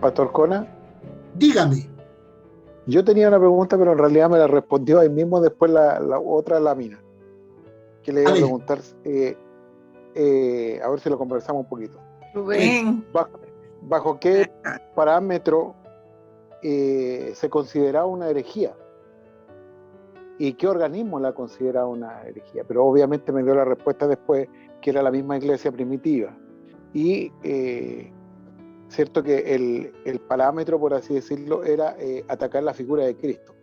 Pastor Cona, Dígame. yo tenía una pregunta, pero en realidad me la respondió ahí mismo después la otra lámina, que le iba a preguntar, a ver si lo conversamos un poquito. Rubén. ¿Bajo qué parámetro se considera una herejía? ¿Y qué organismo la considera una herejía? Pero obviamente me dio la respuesta después, que era la misma iglesia primitiva. Y cierto que el parámetro, por así decirlo, era atacar la figura de Cristo.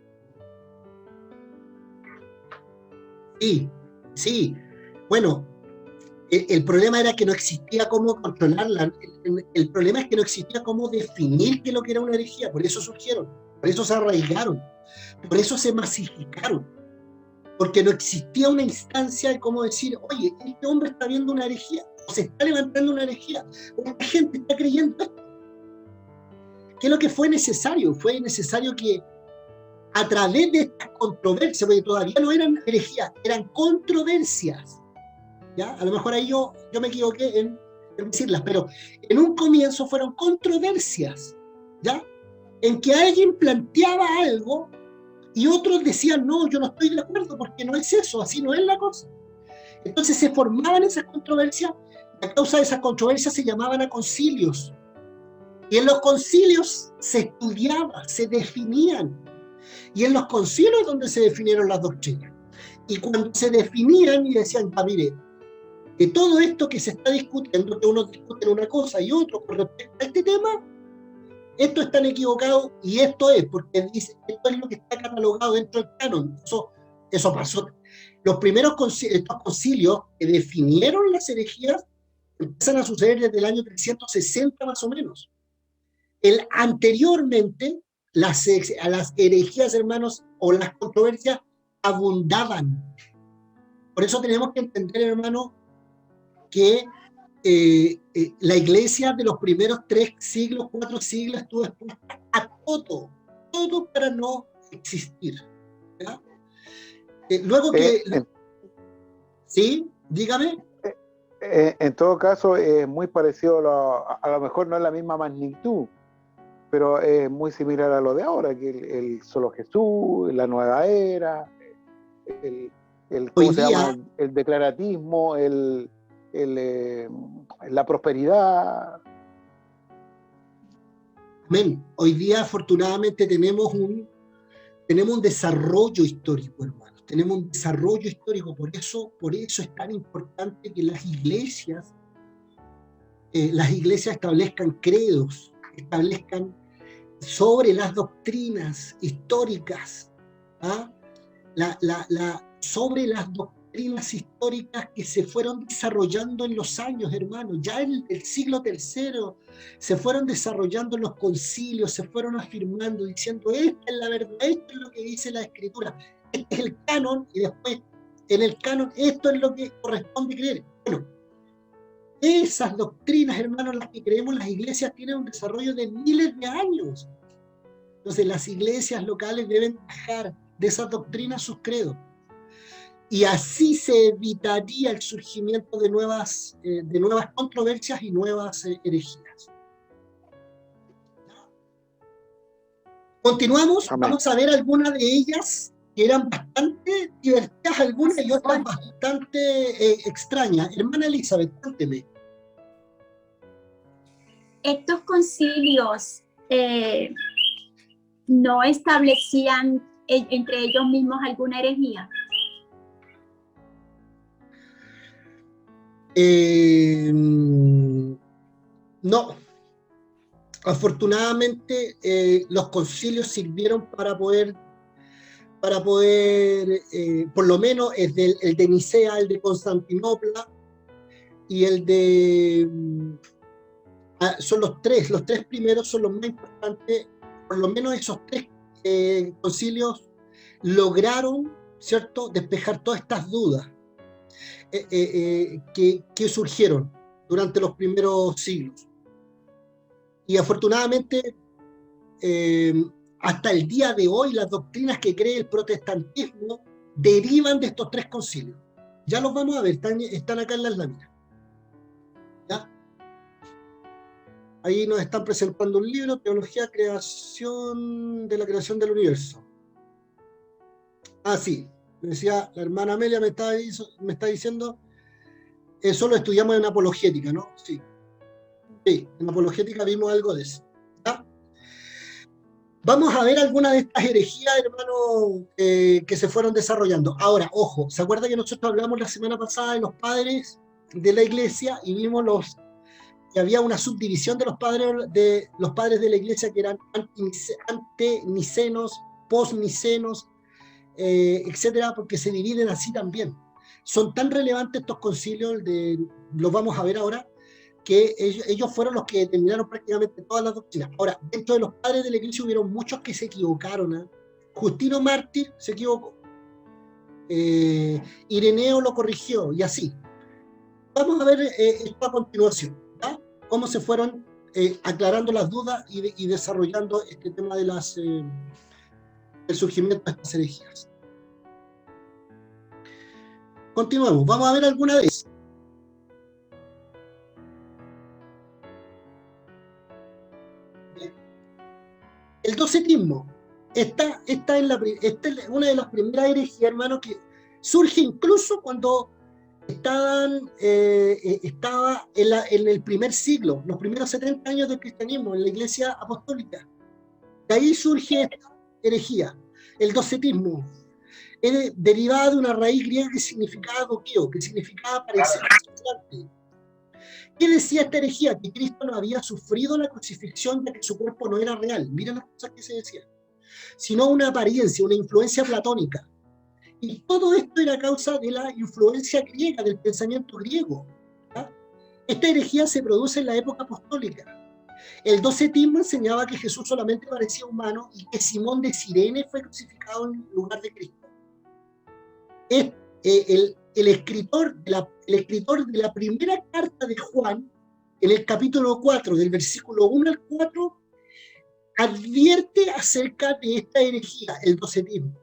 Sí. Bueno, el problema era que no existía cómo controlarla. El problema es que no existía cómo definir qué es lo que era una herejía. Por eso surgieron, por eso se arraigaron, por eso se masificaron. Porque no existía una instancia de cómo decir, oye, este hombre está viendo una herejía, o se está levantando una herejía, o la gente está creyendo esto. ¿Qué es lo que fue necesario? Fue necesario que a través de estas controversias, porque todavía no eran herejías, eran controversias, ¿ya? A lo mejor ahí yo me equivoqué en decirlas, pero en un comienzo fueron controversias, ¿ya? En que alguien planteaba algo y otros decían, no, yo no estoy de acuerdo porque no es eso, así no es la cosa. Entonces se formaban esas controversias, y a causa de esas controversias se llamaban a concilios. Y en los concilios se estudiaba, se definían. Y en los concilios es donde se definieron las doctrinas. Y cuando se definían y decían, mire, que todo esto que se está discutiendo, que unos discuten una cosa y otro con respecto a este tema, esto están equivocados y esto es, porque dice, esto es lo que está catalogado dentro del canon. Eso pasó. Los primeros estos concilios que definieron las herejías empiezan a suceder desde el año 360 más o menos. Anteriormente, a las herejías, hermanos, o las controversias abundaban. Por eso tenemos que entender, hermano, que la iglesia de los primeros 3 siglos, 4 siglos estuvo expuesta a todo para no existir, ¿ya? Luego que... ¿Sí? Dígame. En todo caso, es muy parecido, a lo mejor no es la misma magnitud, pero es muy similar a lo de ahora, que el solo Jesús, la nueva era, ¿cómo se llama? El declaratismo, la prosperidad. Amén. Hoy día, afortunadamente, tenemos un desarrollo histórico, hermanos. Tenemos un desarrollo histórico. Por eso es tan importante que las iglesias establezcan credos, establezcan sobre las doctrinas históricas, ¿ah? Sobre las doctrinas históricas que se fueron desarrollando en los años, hermanos. Ya en el siglo III se fueron desarrollando en los concilios, se fueron afirmando, diciendo, esta es la verdad, esto es lo que dice la Escritura, este es el canon, y después en el canon esto es lo que corresponde creer. Bueno, esas doctrinas, hermanos, las que creemos las iglesias, tienen un desarrollo de miles de años. Entonces las iglesias locales deben dejar de esas doctrinas sus credos. Y así se evitaría el surgimiento de nuevas controversias y nuevas herejías. Continuamos. Amén. Vamos a ver algunas de ellas que eran bastante divertidas, algunas y otras bastante extrañas. Hermana Elizabeth, cuénteme. Estos concilios no establecían entre ellos mismos alguna herejía. No. Afortunadamente, los concilios sirvieron para poder por lo menos el de Nicea, el de Constantinopla y el de... son los tres primeros son los más importantes. Por lo menos esos 3 concilios lograron, ¿cierto?, despejar todas estas dudas que surgieron durante los primeros siglos. Y afortunadamente, hasta el día de hoy, las doctrinas que cree el protestantismo derivan de estos 3 concilios. Ya los vamos a ver, están acá en las láminas. ¿Ya? Ahí nos están presentando un libro, Teología, Creación de la Creación del Universo. Ah, sí, me decía la hermana Amelia, me está diciendo, eso lo estudiamos en apologética, ¿no? Sí. Sí, en apologética vimos algo de eso. ¿Ya? Vamos a ver algunas de estas herejías, hermano, que se fueron desarrollando. Ahora, ojo, ¿se acuerda que nosotros hablamos la semana pasada de los padres de la iglesia y vimos que había una subdivisión de los padres de la iglesia que eran antenicenos, posnicenos, etcétera, porque se dividen así también. Son tan relevantes estos concilios, los vamos a ver ahora, que ellos fueron los que determinaron prácticamente todas las doctrinas. Ahora, dentro de los padres de la iglesia hubieron muchos que se equivocaron, ¿eh? Justino Mártir se equivocó, Ireneo lo corrigió, y así. Vamos a ver esto a continuación, ¿ya? Cómo se fueron aclarando las dudas y desarrollando este tema de del surgimiento de estas herejías. Continuamos, vamos a ver alguna de ellas. El docetismo. Esta es una de las primeras herejías, hermano, que surge incluso cuando estaba en el primer siglo, los primeros 70 años del cristianismo, en la iglesia apostólica. De ahí surge esta herejía, el docetismo. Derivada de una raíz griega que significaba doqueo, que significaba parecer semejante. ¿Qué decía esta herejía? Que Cristo no había sufrido la crucifixión, ya que su cuerpo no era real. Miren las cosas que se decían. Sino una apariencia, una influencia platónica. Y todo esto era causa de la influencia griega, del pensamiento griego. ¿Ya? Esta herejía se produce en la época apostólica. El docetismo enseñaba que Jesús solamente parecía humano y que Simón de Cirene fue crucificado en lugar de Cristo. El escritor de la primera carta de Juan, en el capítulo 4, del versículo 1 al 4, advierte acerca de esta herejía, el docetismo.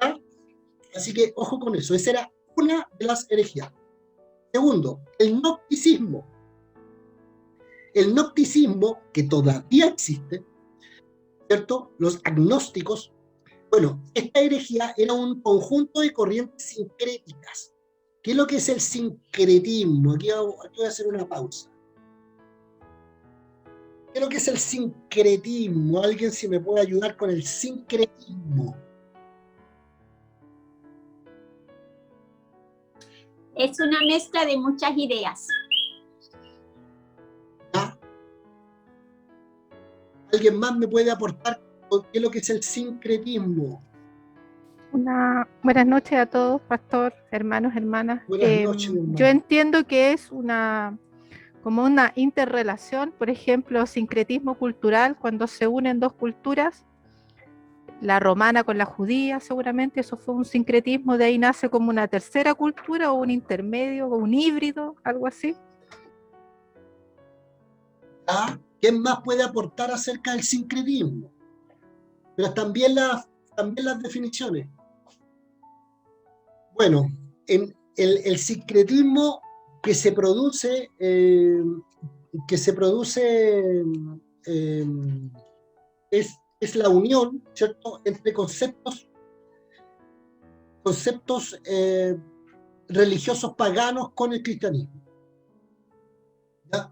¿Ya? Así que ojo con eso, esa era una de las herejías. Segundo, el gnosticismo. El gnosticismo, que todavía existe, ¿cierto? Los agnósticos. Bueno, esta herejía era un conjunto de corrientes sincréticas. ¿Qué es lo que es el sincretismo? Aquí voy a hacer una pausa. ¿Qué es lo que es el sincretismo? ¿Alguien si me puede ayudar con el sincretismo? Es una mezcla de muchas ideas. ¿Ya? ¿Alguien más me puede aportar qué es lo que es el sincretismo? Buenas noches a todos, pastor, hermanos, hermanas. Buenas noches, hermano. Yo entiendo que es como una interrelación, por ejemplo, sincretismo cultural, cuando se unen dos culturas, la romana con la judía, seguramente eso fue un sincretismo, de ahí nace como una tercera cultura o un intermedio, o un híbrido, algo así. ¿Ah? ¿Quién más puede aportar acerca del sincretismo? Pero también las definiciones. Bueno, en el sincretismo que se produce es la unión, ¿cierto?, entre conceptos religiosos paganos con el cristianismo. ¿Ya?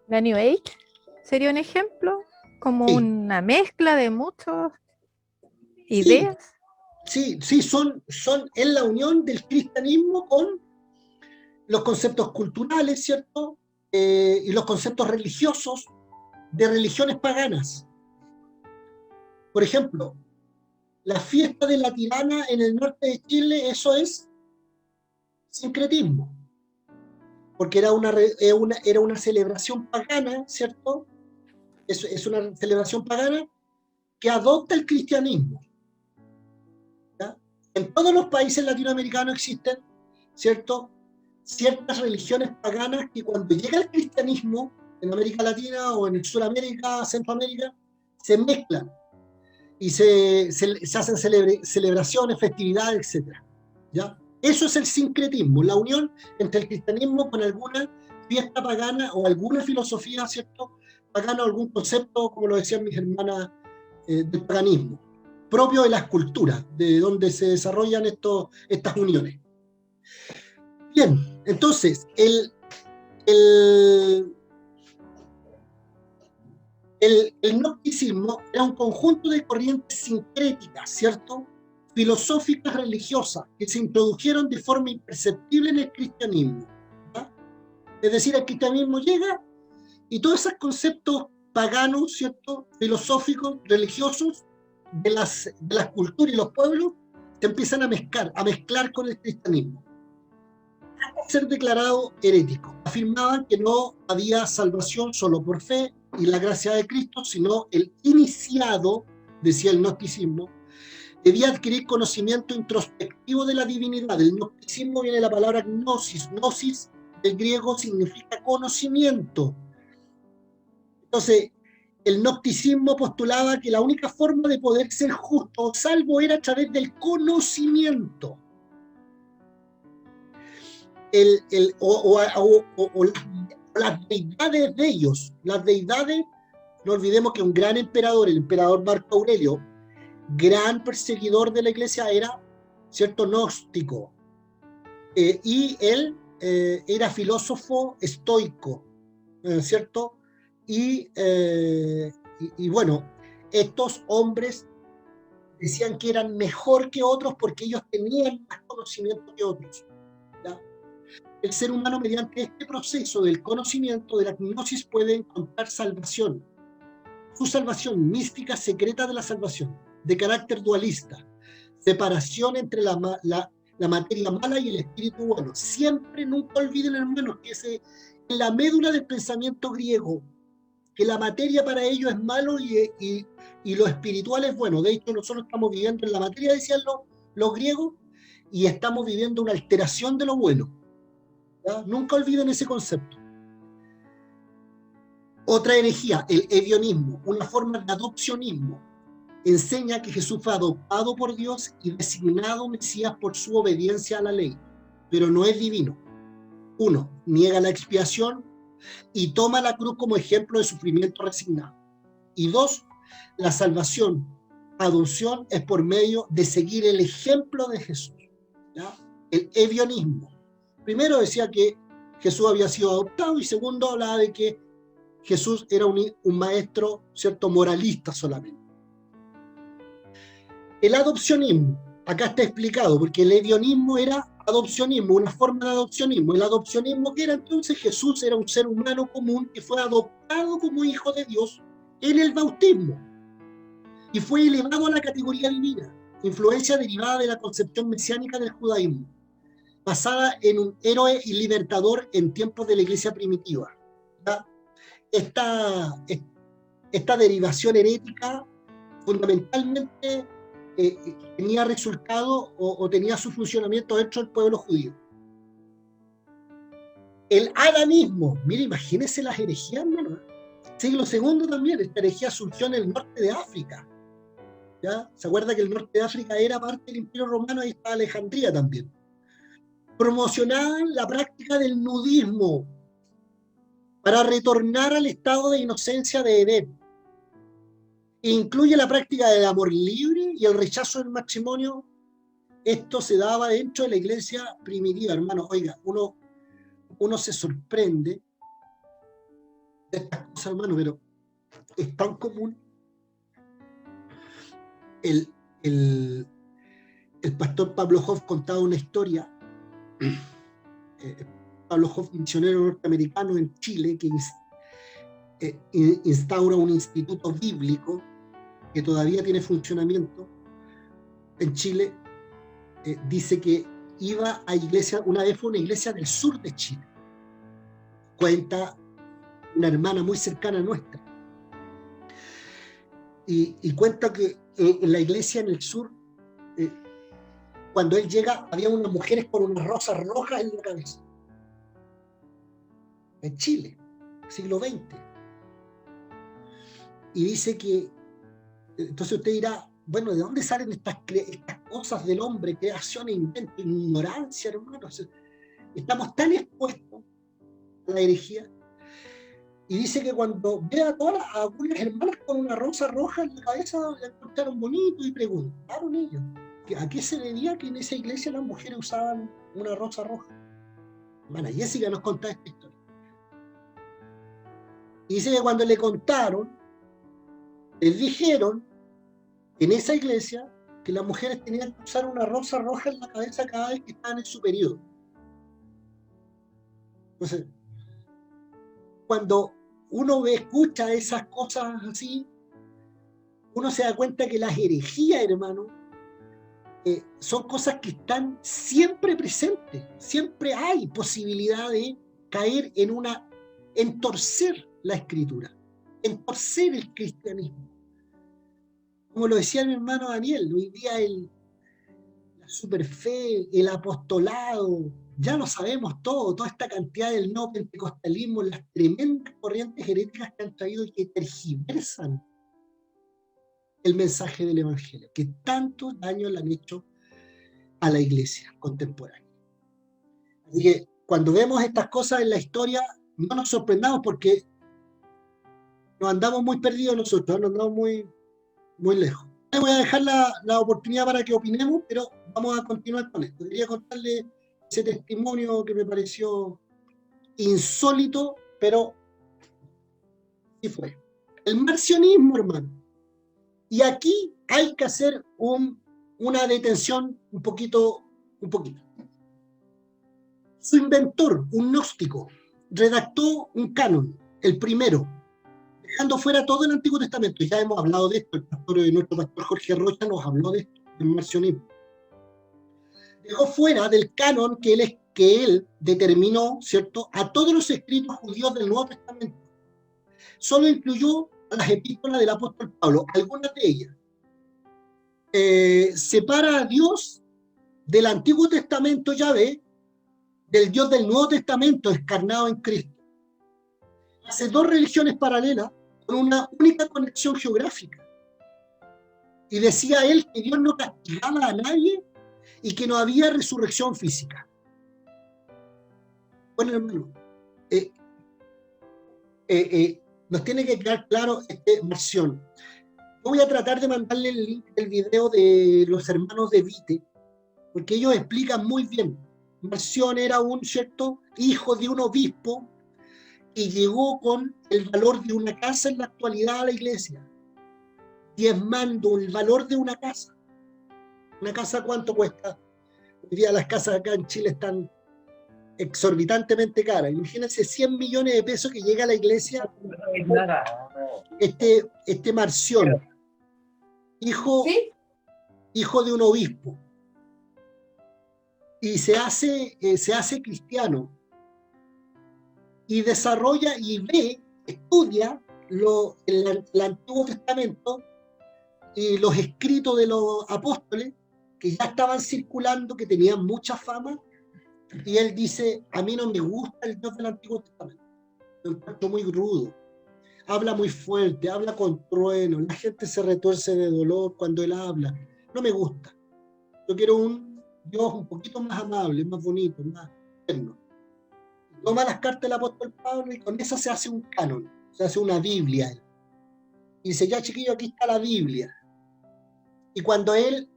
La New Age sería un ejemplo, como Sí. una mezcla de muchas ideas. Sí, son en la unión del cristianismo con los conceptos culturales, ¿cierto? Y los conceptos religiosos de religiones paganas. Por ejemplo, la fiesta de la Tirana en el norte de Chile, eso es sincretismo, porque era una celebración pagana, ¿cierto? Es una celebración pagana que adopta el cristianismo. ¿Ya? En todos los países latinoamericanos existen, ¿cierto?, ciertas religiones paganas que cuando llega el cristianismo en América Latina o en Sudamérica, Centroamérica, se mezclan y se hacen celebraciones, festividades, etc. ¿Ya? Eso es el sincretismo, la unión entre el cristianismo con alguna fiesta pagana o alguna filosofía, ¿cierto?, pagana o algún concepto, como lo decían mis hermanas, del paganismo, propio de las culturas, de donde se desarrollan estas uniones. Bien, entonces, el gnosticismo era un conjunto de corrientes sincréticas, ¿cierto?, filosóficas religiosas, que se introdujeron de forma imperceptible en el cristianismo. ¿Ya? Es decir, el cristianismo llega y todos esos conceptos paganos, ¿cierto?, filosóficos, religiosos, de las culturas y los pueblos, se empiezan a mezclar con el cristianismo. Hasta ser declarado herético. Afirmaban que no había salvación solo por fe y la gracia de Cristo, sino el iniciado, decía el gnosticismo, debía adquirir conocimiento introspectivo de la divinidad. Del gnosticismo viene la palabra gnosis. Gnosis, del griego, significa conocimiento. Entonces, el gnosticismo postulaba que la única forma de poder ser justo o salvo era a través del conocimiento. O las deidades de ellos. Las deidades, no olvidemos que un gran emperador, el emperador Marco Aurelio, gran perseguidor de la iglesia, era, ¿cierto?, gnóstico. Y él era filósofo estoico, ¿cierto? Y bueno, estos hombres decían que eran mejor que otros porque ellos tenían más conocimiento que otros. ¿Ya? El ser humano, mediante este proceso del conocimiento, de la gnosis, puede encontrar salvación. Su salvación mística secreta de la salvación, de carácter dualista, separación entre la materia mala y el espíritu bueno. Siempre, nunca olviden, hermanos, que en la médula del pensamiento griego, que la materia para ellos es malo y lo espiritual es bueno. De hecho, nosotros estamos viviendo en la materia, decían los griegos, y estamos viviendo una alteración de lo bueno. ¿Ya? Nunca olviden ese concepto. Otra herejía, el evionismo, una forma de adopcionismo, enseña que Jesús fue adoptado por Dios y designado Mesías por su obediencia a la ley, pero no es divino. 1. Niega la expiación y toma la cruz como ejemplo de sufrimiento resignado. Y 2. La salvación, adopción, es por medio de seguir el ejemplo de Jesús. ¿Ya? El evionismo. Primero decía que Jesús había sido adoptado y segundo hablaba de que Jesús era un maestro, ¿cierto?, moralista solamente. El adopcionismo, acá está explicado, porque el evionismo era adopcionismo, una forma de adopcionismo. El adopcionismo, que era entonces, Jesús era un ser humano común que fue adoptado como hijo de Dios en el bautismo y fue elevado a la categoría divina, influencia derivada de la concepción mesiánica del judaísmo, basada en un héroe y libertador en tiempos de la iglesia primitiva. ¿Ya? Esta derivación herética fundamentalmente tenía resultado o tenía su funcionamiento dentro del pueblo judío. El adanismo, mire, imagínense las herejías, hermano. Siglo II también, esta herejía surgió en el norte de África. ¿Ya? ¿Se acuerda que el norte de África era parte del Imperio Romano? Ahí está Alejandría también. Promocionaban la práctica del nudismo para retornar al estado de inocencia de Edén. Incluye la práctica del amor libre y el rechazo del matrimonio. Esto se daba dentro de la iglesia primitiva, hermano. Oiga, uno se sorprende de estas cosas, hermano, pero es tan común. El pastor Pablo Hoff contaba una historia. Pablo Hoff, misionero norteamericano en Chile, que instaura un instituto bíblico que todavía tiene funcionamiento en Chile. Dice que iba a iglesia, una vez fue a una iglesia del sur de Chile. Cuenta una hermana muy cercana a nuestra. Y cuenta que en la iglesia en el sur, cuando él llega, había unas mujeres con unas rosas rojas en la cabeza. En Chile, siglo XX. Y dice que Entonces usted dirá, bueno, ¿de dónde salen estas cosas del hombre, creación e invento? Ignorancia, hermanos. Estamos tan expuestos a la herejía. Y dice que cuando ve a todas algunas hermanas con una rosa roja en la cabeza, la encontraron bonito y preguntaron ellos, ¿a qué se debía que en esa iglesia las mujeres usaban una rosa roja? Hermana Jessica nos contaba esta historia. Y dice que cuando le contaron, les dijeron en esa iglesia que las mujeres tenían que usar una rosa roja en la cabeza cada vez que estaban en su periodo. Entonces, cuando uno escucha esas cosas así, uno se da cuenta que las herejías, hermano, son cosas que están siempre presentes. Siempre hay posibilidad de caer en torcer la escritura, en torcer el cristianismo. Como lo decía mi hermano Daniel, hoy día la superfe, el apostolado, ya lo sabemos todo, toda esta cantidad del neopentecostalismo, las tremendas corrientes heréticas que han traído y que tergiversan el mensaje del Evangelio, que tanto daño le han hecho a la iglesia contemporánea. Así que cuando vemos estas cosas en la historia, no nos sorprendamos porque nos andamos muy perdidos nosotros, nos andamos muy lejos. Voy a dejar la oportunidad para que opinemos, pero vamos a continuar con esto. Quería contarle ese testimonio que me pareció insólito, pero sí fue. El marcionismo, hermano. Y aquí hay que hacer una detención un poquito. Su inventor, un gnóstico, redactó un canon, el primero, dejando fuera todo el Antiguo Testamento. Ya hemos hablado de esto, nuestro pastor Jorge Rocha nos habló de esto, del marcionismo. Dejó fuera del canon que él determinó, ¿cierto?, a todos los escritos judíos del Nuevo Testamento. Solo incluyó a las epístolas del apóstol Pablo, algunas de ellas. Separa a Dios del Antiguo Testamento, Yahvé, del Dios del Nuevo Testamento, encarnado en Cristo. Hace dos religiones paralelas con una única conexión geográfica. Y decía él que Dios no castigaba a nadie y que no había resurrección física. Bueno, hermano, nos tiene que quedar claro esta marción. Yo voy a tratar de mandarle el link del video de los hermanos de Vite, porque ellos explican muy bien. Marción era un cierto hijo de un obispo y llegó con el valor de una casa en la actualidad a la iglesia, diezmando el valor de una casa. ¿Una casa cuánto cuesta? Hoy día las casas acá en Chile están exorbitantemente caras. Imagínense 100 millones de pesos que llega a la iglesia este Marción, hijo de un obispo, y se hace cristiano y desarrolla y estudia el Antiguo Testamento y los escritos de los apóstoles que ya estaban circulando, que tenían mucha fama, y él dice: a mí no me gusta el Dios del Antiguo Testamento, lo encuentro muy rudo, habla muy fuerte, habla con trueno, la gente se retuerce de dolor cuando él habla, no me gusta, yo quiero un Dios un poquito más amable, más bonito, más tierno. Toma las cartas del apóstol Pablo y con eso se hace un canon, se hace una Biblia. Y dice: ya, chiquillo, aquí está la Biblia. Y cuando él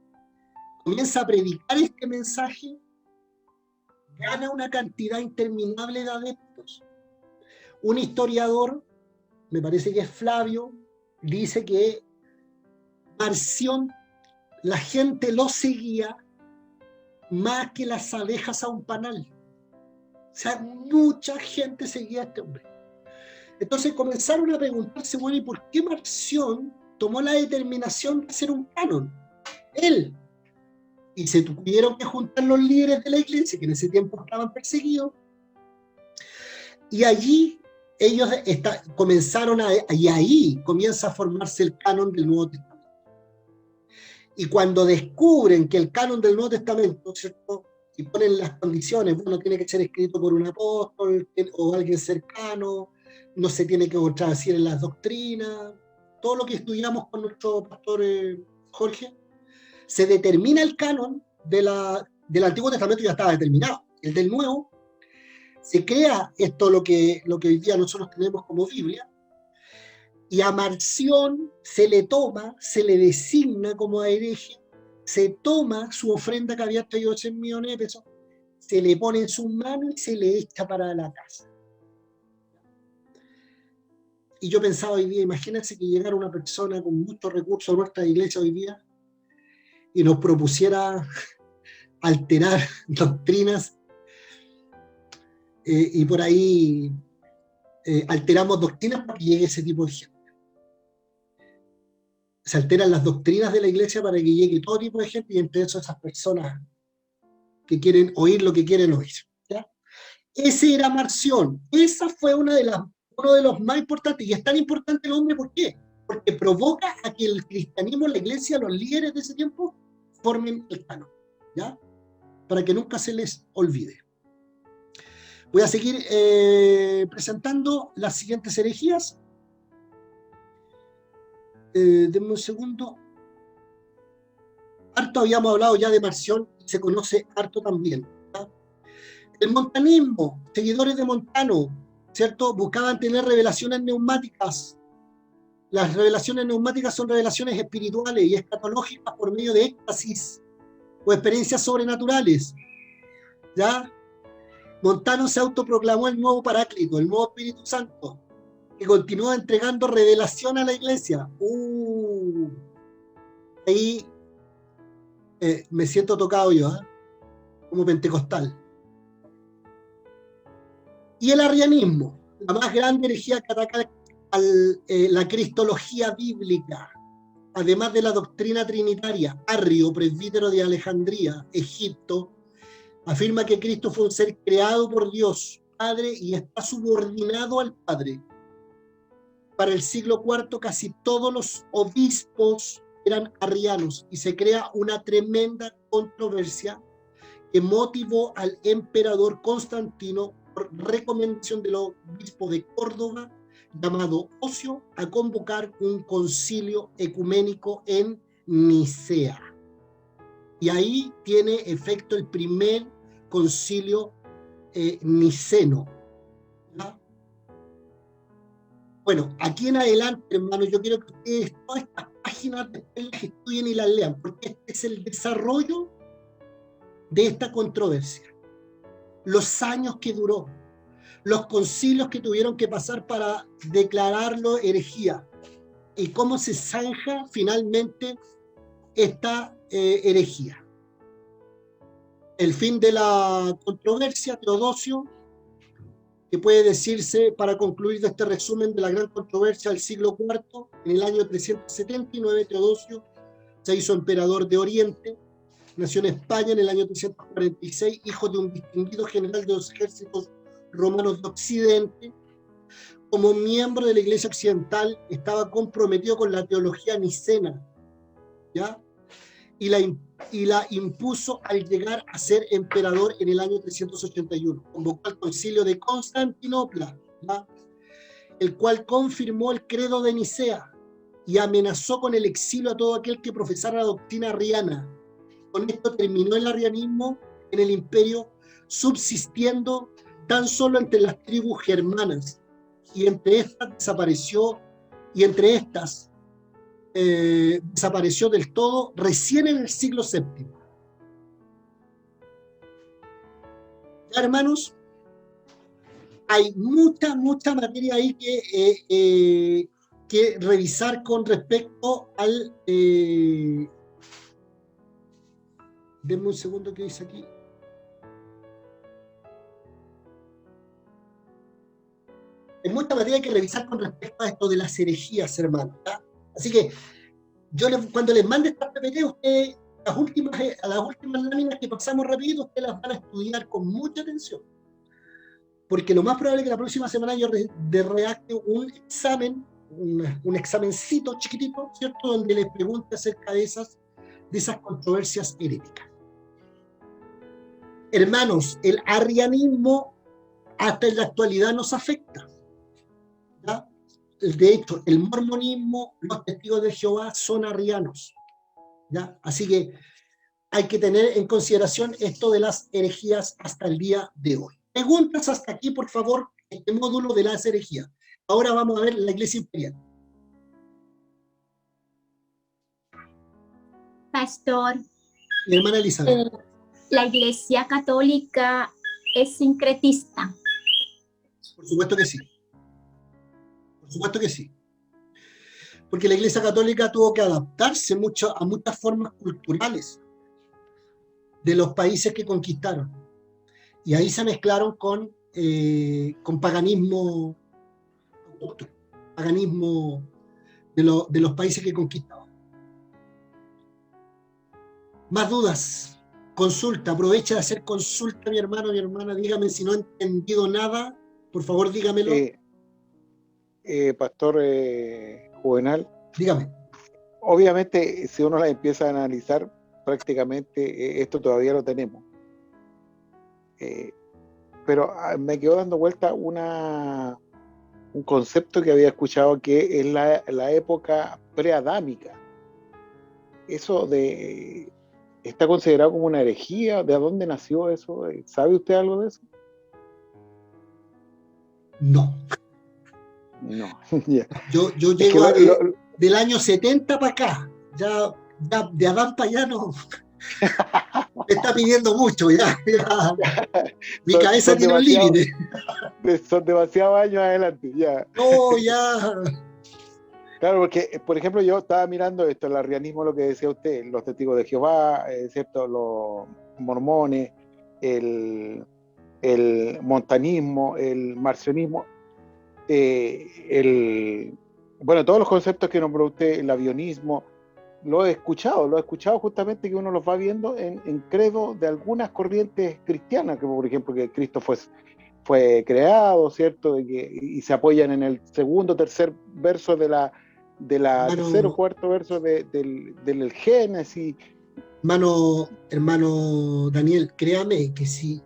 comienza a predicar este mensaje, gana una cantidad interminable de adeptos. Un historiador, me parece que es Flavio, dice que Marción, la gente lo seguía más que las abejas a un panal. O sea, mucha gente seguía a este hombre. Entonces comenzaron a preguntarse: bueno, ¿y por qué Marción tomó la determinación de hacer un canon? Él. Y se tuvieron que juntar los líderes de la iglesia, que en ese tiempo estaban perseguidos, y allí ellos comenzaron y ahí comienza a formarse el canon del Nuevo Testamento. Y cuando descubren que el canon del Nuevo Testamento, ¿cierto?, y ponen las condiciones, bueno, tiene que ser escrito por un apóstol o alguien cercano, no se tiene que contradecir en las doctrinas, todo lo que estudiamos con nuestro pastor Jorge, se determina el canon del Antiguo Testamento, ya estaba determinado. El del Nuevo, se crea esto lo que hoy día nosotros tenemos como Biblia, y a Marción se le toma, se le designa como a hereje, se toma su ofrenda que había traído 100 millones de pesos, se le pone en sus manos y se le echa para la casa. Y yo pensaba hoy día, imagínense que llegara una persona con muchos recursos a nuestra iglesia hoy día y nos propusiera alterar doctrinas y por ahí alteramos doctrinas para que llegue ese tipo de gente. Se alteran las doctrinas de la iglesia para que llegue todo tipo de gente y entre eso esas personas que quieren oír lo que quieren oír. ¿Ya? Ese era Marción. Esa fue uno de los más importantes. Y es tan importante el hombre, ¿por qué? Porque provoca a que el cristianismo, la iglesia, los líderes de ese tiempo formen el canon, ¿ya? Para que nunca se les olvide. Voy a seguir presentando las siguientes herejías. Denme un segundo. Harto habíamos hablado ya de Marción, se conoce harto también, ¿ya? El montanismo, seguidores de Montano, ¿cierto? Buscaban tener revelaciones neumáticas. Las revelaciones neumáticas son revelaciones espirituales y escatológicas por medio de éxtasis o experiencias sobrenaturales, ¿ya? Montano se autoproclamó el nuevo Paráclito, el nuevo Espíritu Santo, que continúa entregando revelación a la iglesia. Ahí me siento tocado yo, como pentecostal. Y el arrianismo, la más grande herejía que ataca la cristología bíblica, además de la doctrina trinitaria. Arrio, presbítero de Alejandría, Egipto, afirma que Cristo fue un ser creado por Dios Padre y está subordinado al Padre. Para el siglo IV casi todos los obispos eran arrianos y se crea una tremenda controversia que motivó al emperador Constantino, por recomendación del obispo de Córdoba, llamado Ocio, a convocar un concilio ecuménico en Nicea. Y ahí tiene efecto el primer concilio niceno. ¿Ya? Bueno, aquí en adelante, hermanos, yo quiero que ustedes todas estas páginas después las estudien y las lean, porque este es el desarrollo de esta controversia. Los años que duró, los concilios que tuvieron que pasar para declararlo herejía, y cómo se zanja finalmente esta herejía. El fin de la controversia, Teodosio, que puede decirse, para concluir de este resumen de la gran controversia del siglo IV, en el año 379 Teodosio se hizo emperador de Oriente, nació en España en el año 346, hijo de un distinguido general de los ejércitos romanos de Occidente. Como miembro de la Iglesia Occidental estaba comprometido con la teología nicena, ¿ya? Y la impuso al llegar a ser emperador en el año 381. Convocó al concilio de Constantinopla, ¿ya? El cual confirmó el credo de Nicea y amenazó con el exilio a todo aquel que profesara la doctrina arriana. Con esto terminó el arrianismo en el imperio, subsistiendo tan solo entre las tribus germanas, y entre estas desapareció del todo recién en el siglo VII. Ya, hermanos, hay mucha materia ahí que revisar con respecto al... denme un segundo que dice aquí. Hay mucha materia que revisar con respecto a esto de las herejías, hermanos, ¿ya? Así que yo cuando les mande esta PPT, ustedes, las últimas láminas que pasamos rapidito, ustedes las van a estudiar con mucha atención. Porque lo más probable es que la próxima semana yo redacte un examen, un examencito chiquitito, ¿cierto? Donde les pregunte acerca de esas controversias heréticas. Hermanos, el arrianismo hasta en la actualidad nos afecta, ¿ya? de hecho, el mormonismo, los testigos de Jehová son arrianos, ¿ya? Así que hay que tener en consideración esto de las herejías hasta el día de hoy. Preguntas hasta aquí, por favor, este módulo de las herejías. Ahora vamos a ver la Iglesia Imperial. Pastor, Mi hermana Elizabeth. la Iglesia Católica es sincretista. Por supuesto que sí. Por supuesto que sí. Porque la Iglesia Católica tuvo que adaptarse mucho a muchas formas culturales de los países que conquistaron. Y ahí se mezclaron con paganismo, paganismo de los países que conquistaban. Más dudas, consulta, aprovecha de hacer consulta, mi hermano, mi hermana, dígame si no he entendido nada, por favor dígamelo. Pastor Juvenal, Dígame. obviamente si uno la empieza a analizar, prácticamente esto todavía lo tenemos. Pero me quedó dando vuelta un concepto que había escuchado, que es la época preadámica. Eso ¿está considerado como una herejía? ¿De dónde nació eso? ¿Sabe usted algo de eso? No. No. Yeah. Yo llego del año 70 para acá. Ya de Adán para allá no. Me está pidiendo mucho, ya. Mi cabeza tiene un límite. Son demasiados años adelante, ya. No, ya. Claro, porque, por ejemplo, yo estaba mirando esto, el arrianismo, lo que decía usted, los testigos de Jehová, ¿cierto? Los mormones, el montanismo, el marcionismo, bueno, todos los conceptos que nombró usted, el avionismo, lo he escuchado justamente, que uno los va viendo en credo de algunas corrientes cristianas, como por ejemplo que Cristo fue creado, ¿cierto? Y se apoyan en el segundo, tercer verso tercer o cuarto verso del Génesis. Hermano Daniel, créame que si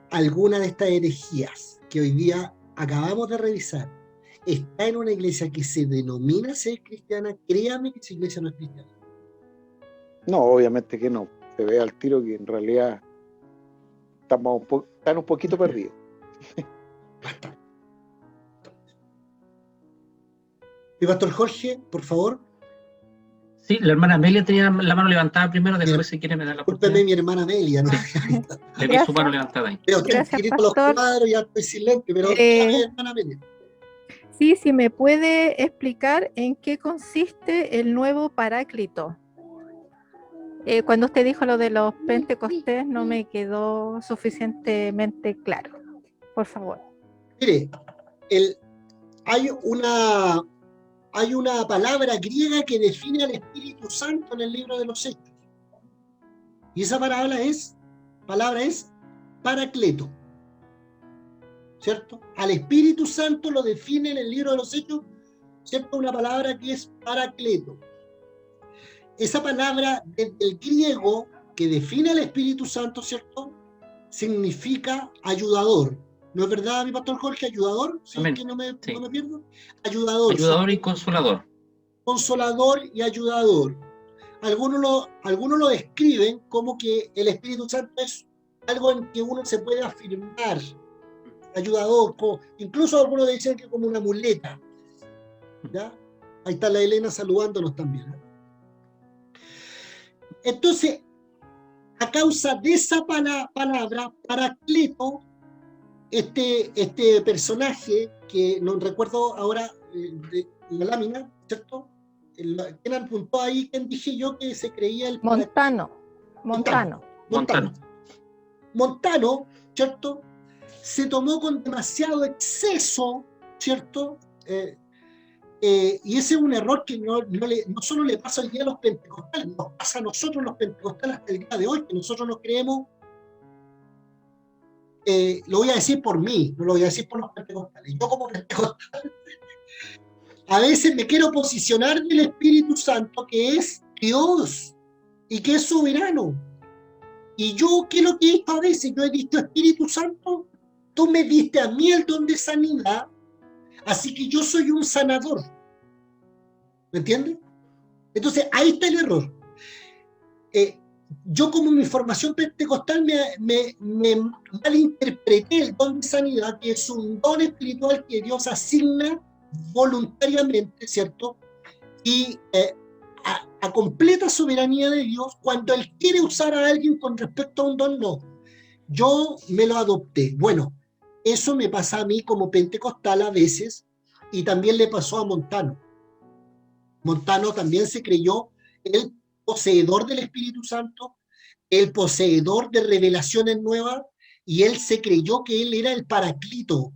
alguna de estas herejías que hoy día acabamos de revisar está en una iglesia que se denomina ser cristiana, créame que esa iglesia no es cristiana. No, obviamente que no. Se ve al tiro que en realidad están un poquito perdidos. Mi pastor Jorge, por favor. Sí, la hermana Amelia tenía la mano levantada primero, después si quiere me da la oportunidad. Discúlpeme, mi hermana Amelia, ¿no? Le vi su mano levantada ahí. Veo que los cuadros, ya estoy silente, pero hermana Amelia. Sí, si me puede explicar en qué consiste el nuevo Paráclito. Cuando usted dijo lo de los Pentecostés, no me quedó suficientemente claro. Por favor. Mire, hay una palabra griega que define al Espíritu Santo en el libro de los Hechos. Y esa palabra es Paracleto. ¿Cierto? Al Espíritu Santo lo define en el libro de los Hechos, ¿cierto? Una palabra que es Paracleto. Esa palabra del griego que define al Espíritu Santo, ¿cierto? Significa ayudador. ¿No es verdad, mi pastor Jorge? ¿Ayudador? ¿Sí? Que no me pierdo. Ayudador. Ayudador y consolador. Consolador y ayudador. Algunos lo describen como que el Espíritu Santo es algo en que uno se puede afirmar. Ayudador. Incluso algunos dicen que como una muleta. ¿Ya? Ahí está la Elena saludándonos también. Entonces, a causa de esa palabra, Paracleto, este personaje, que no recuerdo ahora de la lámina, ¿cierto? ¿Quién apuntó ahí? ¿Quién dije yo que se creía el... Montano, ¿cierto? Se tomó con demasiado exceso, ¿cierto? Y ese es un error que no solo le pasa hoy día a los pentecostales, nos pasa a nosotros los pentecostales hasta el día de hoy, que nosotros nos creemos, lo voy a decir por mí, no lo voy a decir por los pentecostales. Yo como pentecostal, a veces me quiero posicionar del Espíritu Santo, que es Dios y que es soberano. Y yo, ¿qué es lo que he visto a veces? Yo he dicho, Espíritu Santo, tú me diste a mí el don de sanidad, así que yo soy un sanador. ¿Me entiendes? Entonces, ahí está el error. Yo, como mi formación pentecostal, me malinterpreté el don de sanidad, que es un don espiritual que Dios asigna voluntariamente, ¿cierto? Y a completa soberanía de Dios, cuando Él quiere usar a alguien con respecto a un don, no. Yo me lo adopté. Bueno, eso me pasa a mí como pentecostal a veces, y también le pasó a Montano. Montano también se creyó el poseedor del Espíritu Santo, el poseedor de revelaciones nuevas, y él se creyó que él era el paracleto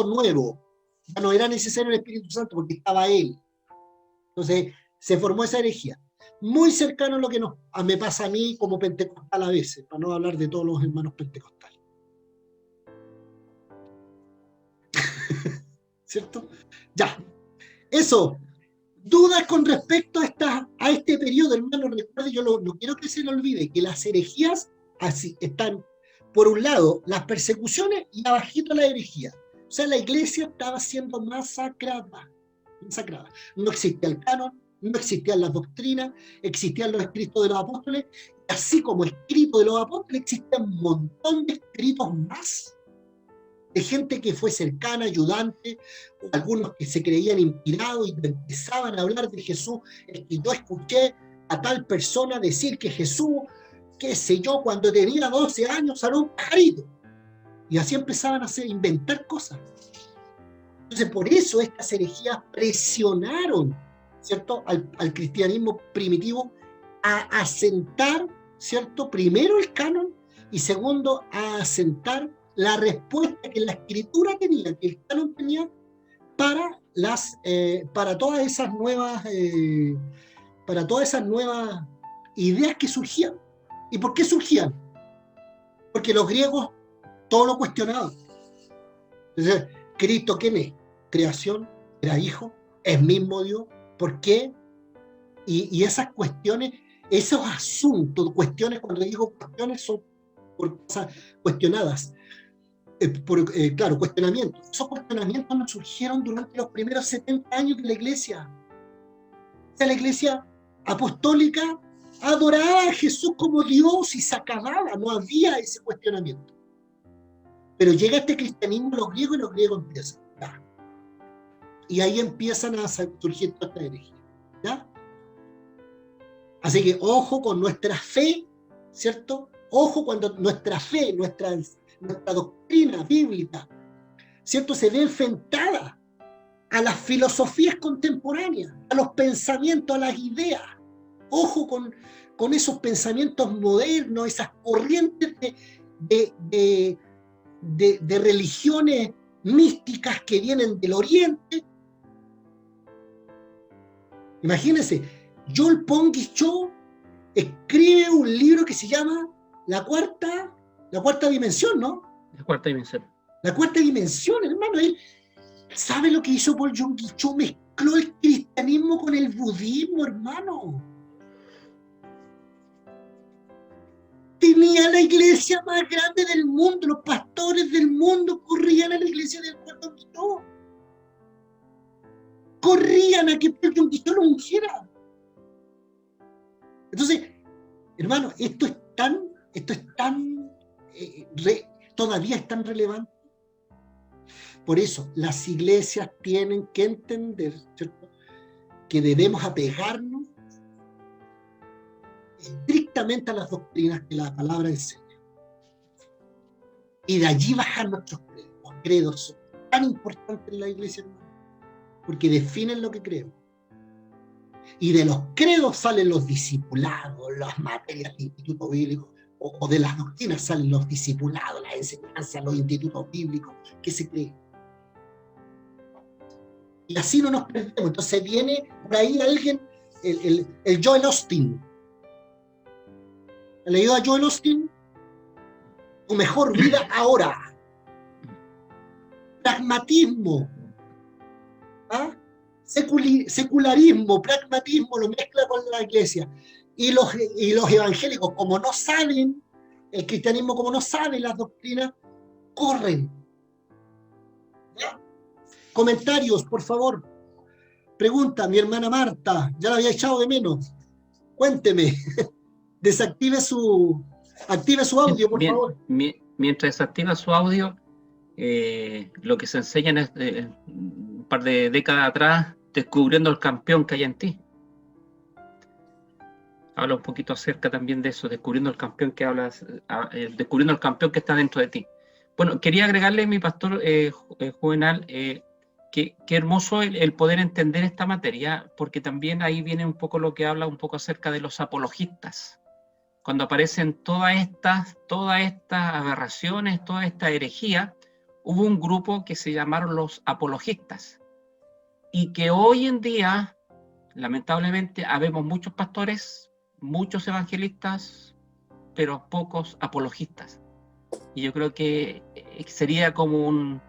nuevo. Ya no era necesario el Espíritu Santo porque estaba él. Entonces se formó esa herejía. Muy cercano a lo que me pasa a mí como pentecostal a veces, para no hablar de todos los hermanos pentecostales. ¿Cierto? Ya. Eso. Dudas con respecto a este periodo, hermano. Recuerde, yo no quiero que se le olvide que las herejías así están, por un lado, las persecuciones y abajito la herejía. O sea, la iglesia estaba siendo masacrada. No existía el canon, no existían las doctrinas, existían los escritos de los apóstoles, y así como escritos de los apóstoles, existían un montón de escritos más de gente que fue cercana, ayudante, o algunos que se creían inspirados y empezaban a hablar de Jesús. Es que yo escuché a tal persona decir que Jesús, qué sé yo, cuando tenía 12 años sanó un pajarito. Y así empezaban a inventar cosas. Entonces, por eso estas herejías presionaron, ¿cierto?, al cristianismo primitivo a asentar, ¿cierto?, primero el canon y segundo, a asentar la respuesta que la escritura tenía, que el canon tenía para todas esas nuevas ideas que surgían. ¿Y por qué surgían? Porque los griegos todo lo cuestionaban. Entonces, ¿Cristo quién es? Creación, era hijo, es mismo Dios, ¿por qué? Y esas cuestiones, esos asuntos, cuestiones, cuando digo cuestiones, son por cosas cuestionadas. Claro, cuestionamientos. Esos cuestionamientos nos surgieron durante los primeros 70 años de la iglesia. O sea, la iglesia apostólica adoraba a Jesús como Dios y se acababa, no había ese cuestionamiento. Pero llega este cristianismo a los griegos y los griegos empiezan. ¿Ya? Y ahí empiezan a surgir toda esta herejía. ¿Ya? Así que ojo con nuestra fe, ¿cierto? Ojo cuando nuestra fe, nuestra doctrina bíblica, ¿cierto?, se ve enfrentada a las filosofías contemporáneas, a los pensamientos, a las ideas. Ojo con esos pensamientos modernos, esas corrientes de religiones místicas que vienen del Oriente. Imagínense, Joel Pongi Cho escribe un libro que se llama La Cuarta Dimensión, ¿no? La cuarta dimensión. La cuarta dimensión, hermano. Él sabe lo que hizo Paul Yonggi Cho, mezcló el cristianismo con el budismo, hermano. Tenía la iglesia más grande del mundo, los pastores del mundo corrían a la iglesia del Paul Yonggi Cho. Corrían a que Paul Yonggi Cho lo ungiera. Entonces, hermano, esto es tan todavía es tan relevante. Por eso, las iglesias tienen que entender, ¿cierto?, que debemos apegarnos estrictamente a las doctrinas que la palabra enseña. Y de allí bajar nuestros credos. Los credos son tan importantes en la iglesia, hermano, porque definen lo que creemos. Y de los credos salen los discipulados, las materias de instituto bíblico, o de las doctrinas salen los discipulados, las enseñanzas, los institutos bíblicos, que se creen. Y así no nos perdemos. Entonces viene por ahí alguien, el Joel Austin. ¿Ha leído a Joel Austin? Tu mejor vida ahora. Pragmatismo. ¿Ah? Secularismo, pragmatismo, lo mezcla con la iglesia. Y los evangélicos, como no saben, el cristianismo, como no sabe las doctrinas, corren. ¿Ya? Comentarios, por favor. Pregunta, mi hermana Marta, ya la había echado de menos. Cuénteme. Active su audio, por favor. Mientras desactiva su audio, lo que se enseña es un par de décadas atrás, descubriendo el campeón que hay en ti. Habla un poquito acerca también de eso, descubriendo el campeón que hablas, descubriendo el campeón que está dentro de ti. Bueno, quería agregarle, mi pastor Juvenal, qué hermoso el poder entender esta materia, porque también ahí viene un poco lo que habla un poco acerca de los apologistas. Cuando aparecen todas estas aberraciones, toda esta herejía, hubo un grupo que se llamaron los apologistas, y que hoy en día, lamentablemente, habemos muchos pastores, muchos evangelistas, pero pocos apologistas. Y yo creo que sería como un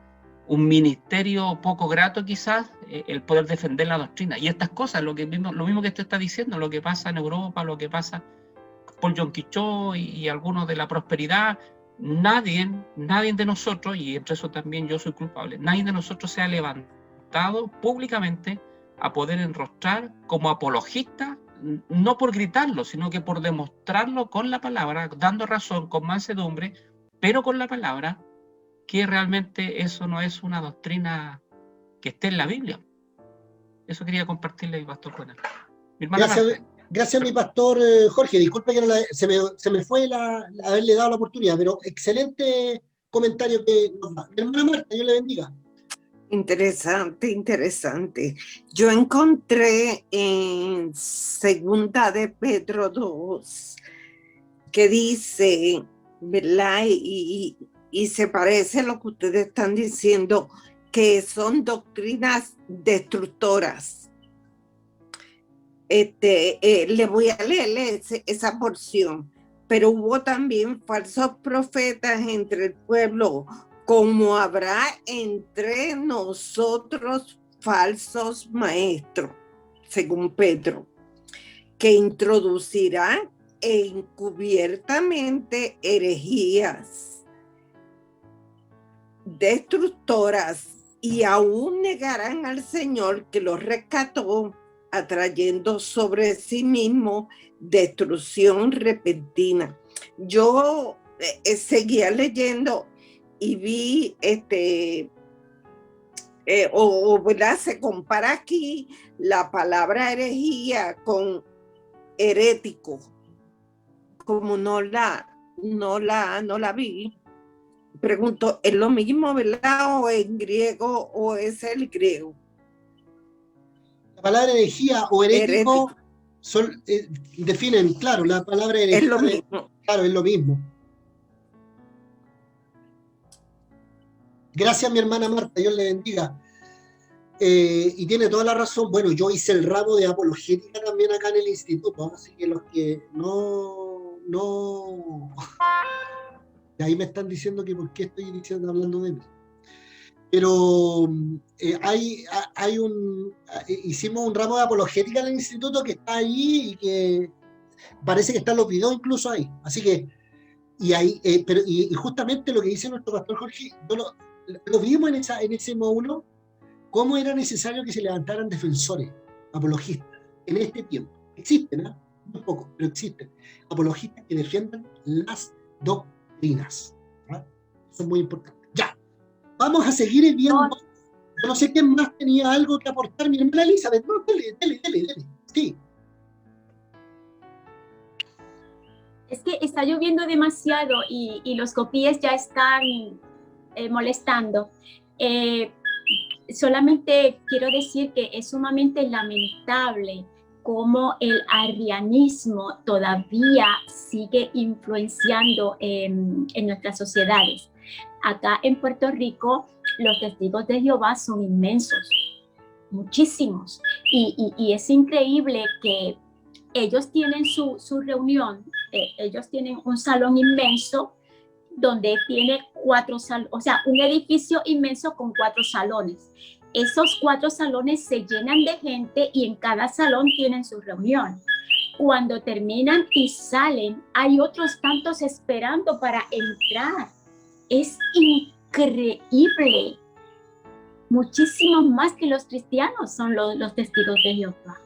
ministerio poco grato quizás el poder defender la doctrina. Y estas cosas, lo mismo que usted está diciendo, lo que pasa en Europa, lo que pasa por John Quichó y algunos de la prosperidad, nadie de nosotros, y entre eso también yo soy culpable, nadie de nosotros se ha levantado públicamente a poder enrostrar como apologista, no por gritarlo, sino que por demostrarlo con la palabra, dando razón, con mansedumbre, pero con la palabra, que realmente eso no es una doctrina que esté en la Biblia. Eso quería compartirle, mi pastor Juvenal. Gracias, mi pastor Jorge. Disculpe que se me fue haberle dado la oportunidad, pero excelente comentario que nos da. Mi hermana Marta, Dios le bendiga. Interesante. Yo encontré en 2 de Pedro 2 que dice, ¿verdad? Y se parece a lo que ustedes están diciendo, que son doctrinas destructoras. Le voy a leer esa porción. Pero hubo también falsos profetas entre el pueblo, como habrá entre nosotros falsos maestros, según Pedro, que introducirán encubiertamente herejías destructoras y aún negarán al Señor que los rescató, atrayendo sobre sí mismo destrucción repentina. Yo seguía leyendo y vi ¿verdad? Se compara aquí la palabra herejía con herético, como no la vi. Pregunto, ¿es lo mismo, verdad? ¿O en griego o es el griego? La palabra herejía o herético definen, claro, la palabra herejía. Es lo mismo. Claro, es lo mismo. Gracias, mi hermana Marta, Dios le bendiga. Y tiene toda la razón. Bueno, yo hice el ramo de apologética también acá en el instituto, así que los que no... Y ahí me están diciendo que por qué estoy hablando de mí. Pero hicimos un ramo de apologética en el instituto que está ahí y que parece que están los videos incluso ahí. Así que, y justamente lo que dice nuestro pastor Jorge, lo vimos en ese módulo, cómo era necesario que se levantaran defensores, apologistas, en este tiempo. Existen, ¿no? Muy pocos, pero existen. Apologistas que defiendan las doctrinas. ¿Verdad? Eso es muy importante. Ya, vamos a seguir viendo. Yo no sé quién más tenía algo que aportar. Mi hermana Elizabeth, no, dele. Sí. Es que está lloviendo demasiado y los copíes ya están molestando. Solamente quiero decir que es sumamente lamentable cómo el arrianismo todavía sigue influenciando en nuestras sociedades. Acá en Puerto Rico, los testigos de Jehová son inmensos, muchísimos, y es increíble que ellos tienen su reunión, ellos tienen un salón inmenso donde tiene 4 salones, o sea, un edificio inmenso con 4 salones. Esos 4 salones se llenan de gente y en cada salón tienen su reunión. Cuando terminan y salen, hay otros tantos esperando para entrar. Es increíble. muchísimos más que los cristianos son los testigos de Jehová.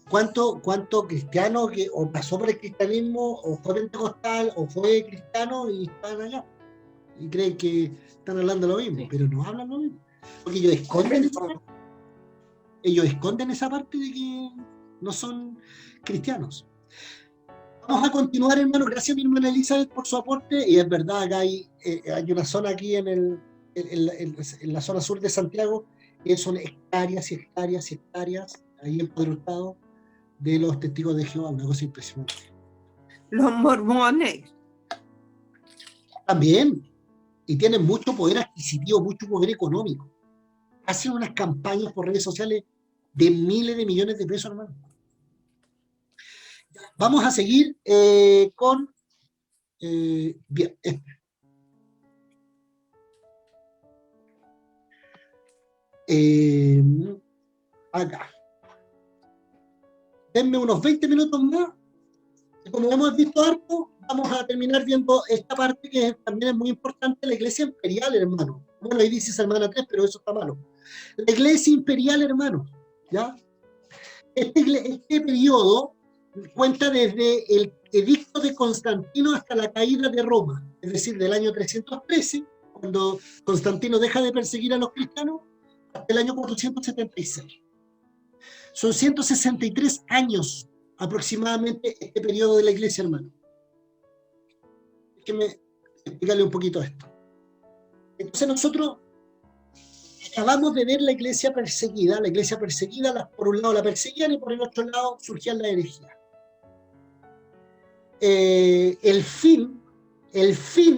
¿Cuánto cristiano que o pasó por el cristianismo, o fue pentecostal, o fue cristiano y están allá? Y creen que están hablando lo mismo, pero no hablan lo mismo. Porque ellos esconden esa parte de que no son cristianos. Vamos a continuar, hermano. Gracias, mi hermana Elizabeth, por su aporte. Y es verdad, acá hay una zona aquí en la zona sur de Santiago, que son hectáreas y hectáreas y hectáreas, ahí empadronados, de los testigos de Jehová, una cosa impresionante. Los mormones. También, y tienen mucho poder adquisitivo, mucho poder económico. Hacen unas campañas por redes sociales de miles de millones de pesos, hermano. Vamos a seguir con... bien, acá. Denme unos 20 minutos más. Y como hemos visto harto, vamos a terminar viendo esta parte que también es muy importante, la iglesia imperial, hermano. Bueno, ahí dice Salmana 3, pero eso está malo. La iglesia imperial, hermano. ¿Ya? Este periodo cuenta desde el edicto de Constantino hasta la caída de Roma, es decir, del año 313, cuando Constantino deja de perseguir a los cristianos, hasta el año 476. Son 163 años aproximadamente este periodo de la iglesia, hermano. Déjenme explicarle un poquito esto. Entonces nosotros acabamos de ver la iglesia perseguida, por un lado la perseguían y por el otro lado surgían la herejía. El fin